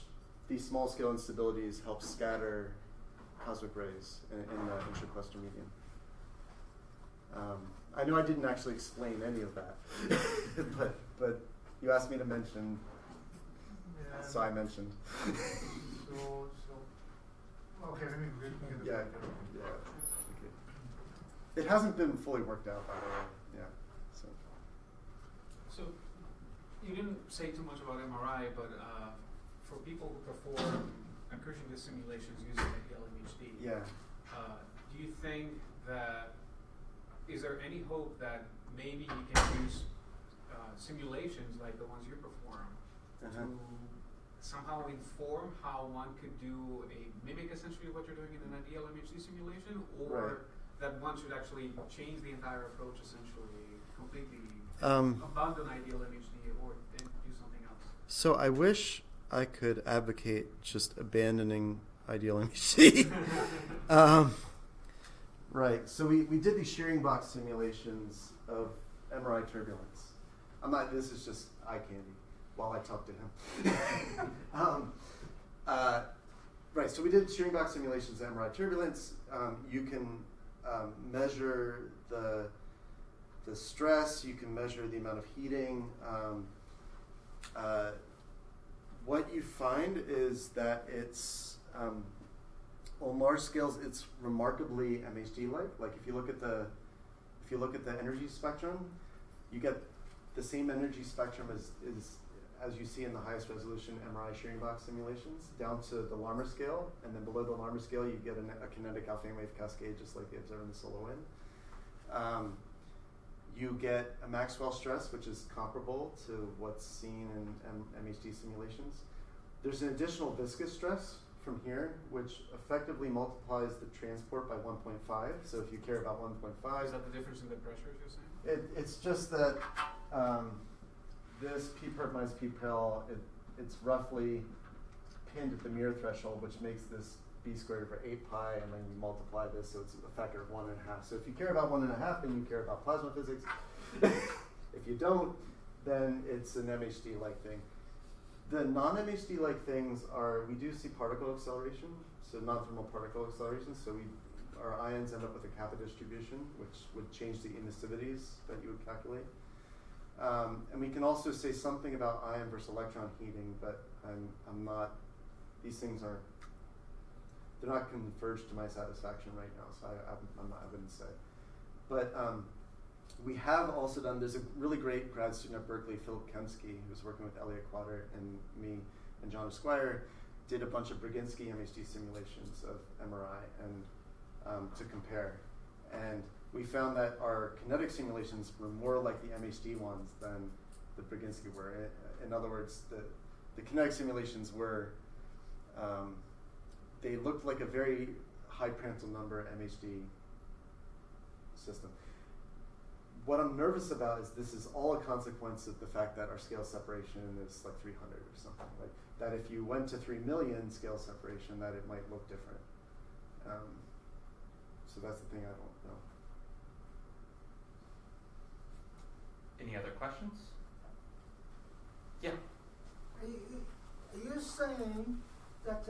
these small scale instabilities help scatter cosmic rays in the intracluster medium. I know I didn't actually explain any of that, but you asked me to mention, Yeah. so I mentioned. Okay, let me get Yeah, okay. It hasn't been fully worked out, by the way. Yeah. So you didn't say too much about MRI, but for people who perform accretion disk simulations using LMHD, Yeah. do you think that is there any hope that maybe you can use simulations like the ones you perform to somehow inform how one could do mimic essentially what you're doing in an ideal MHD simulation, or that one should actually change the entire approach essentially completely, abandon ideal MHD or do something else? So I wish I could advocate just abandoning ideal MHD. Right. So we did these shearing box simulations of MRI turbulence. This is just eye candy while I talk to him. Right. So we did shearing box simulations of MRI turbulence. You can measure the stress. You can measure the amount of heating. What you find is that it's on large scales, it's remarkably MHD-like. Like if you look at the energy spectrum, you get the same energy spectrum as you see in the highest resolution MRI shearing box simulations, down to the Larmor scale, and then below the Larmor scale, you get a kinetic alpha wave cascade, just like they observe in the solar wind. You get a Maxwell stress, which is comparable to what's seen in MHD simulations. There's an additional viscous stress from here, which effectively multiplies the transport by 1.5. So if you care about 1.5, Is that the difference in the pressures you're saying? it's just that this p perp minus p pel, it's roughly pinned at the mirror threshold, which makes this b squared over 8 pi, and then you multiply this, so it's a factor of 1.5. So if you care about 1.5, then you care about plasma physics. If you don't, then it's an MHD-like thing. The non-MHD-like things are, we do see particle acceleration, so non-thermal particle acceleration, so our ions end up with a kappa distribution, which would change the emissivities that you would calculate. And we can also say something about ion versus electron heating, but I'm not, these things aren't, they're not converged to my satisfaction right now, so I wouldn't say. But we have also done, there's a really great grad student at Berkeley, Philip Kemsky, who's working with Elliot Quader and me and John Esquire, did a bunch of Brzezinski MHD simulations of MRI and to compare. And we found that our kinetic simulations were more like the MHD ones than the Brzezinski were. In other words, the kinetic simulations were, they looked like a very high Prandtl number MHD system. What I'm nervous about is this is all a consequence of the fact that our scale separation is like 300 or something. Like that if you went to 3 million scale separation, that it might look different. So that's the thing I don't know. Any other questions? Yeah. Are you saying that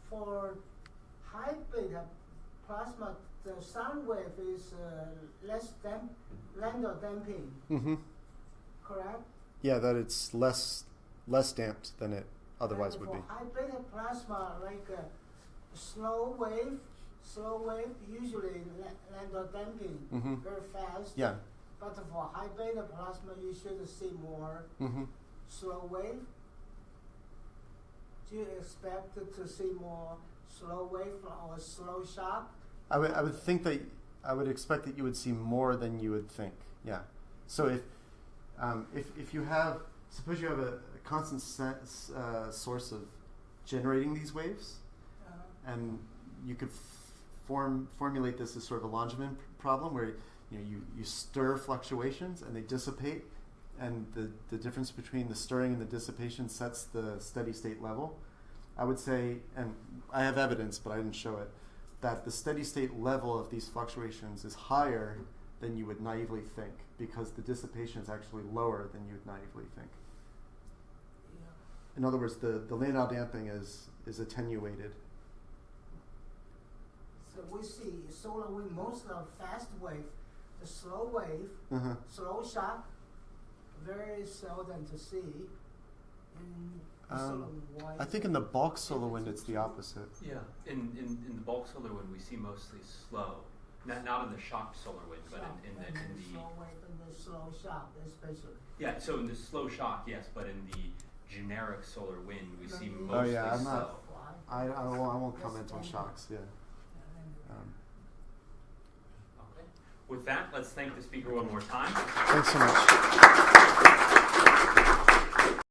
for high beta plasma, the sound wave is less lambda damping, correct? Yeah, that it's less damped than it otherwise would be. For high beta plasma, like a slow wave usually lambda damping very fast. Yeah. But for high beta plasma, you should see more slow wave. Do you expect to see more slow wave or slow shock? I would think that I would expect that you would see more than you would think. Yeah. So if you have, suppose you have a constant source of generating these waves, and you could formulate this as sort of a Langevin problem where you stir fluctuations and they dissipate, and the difference between the stirring and the dissipation sets the steady state level. I would say, and I have evidence, but I didn't show it, that the steady state level of these fluctuations is higher than you would naively think, because the dissipation is actually lower than you would naively think. Yeah. In other words, the Landau damping is attenuated. So we see solar wind, most of fast wave, the slow wave, Uh-huh. slow shock, very seldom to see in solar wind. I think in the bulk solar wind it's the opposite. Yeah. In the bulk solar wind, we see mostly slow. Not in the shocked solar wind, but in the slow wave and the slow shock especially. yeah. So in the slow shock, yes, but in the generic solar wind, we see Oh, mostly yeah, I'm slow. not- I won't comment on shocks. Yeah. Okay. With that, let's thank the speaker one more time. Thanks so much.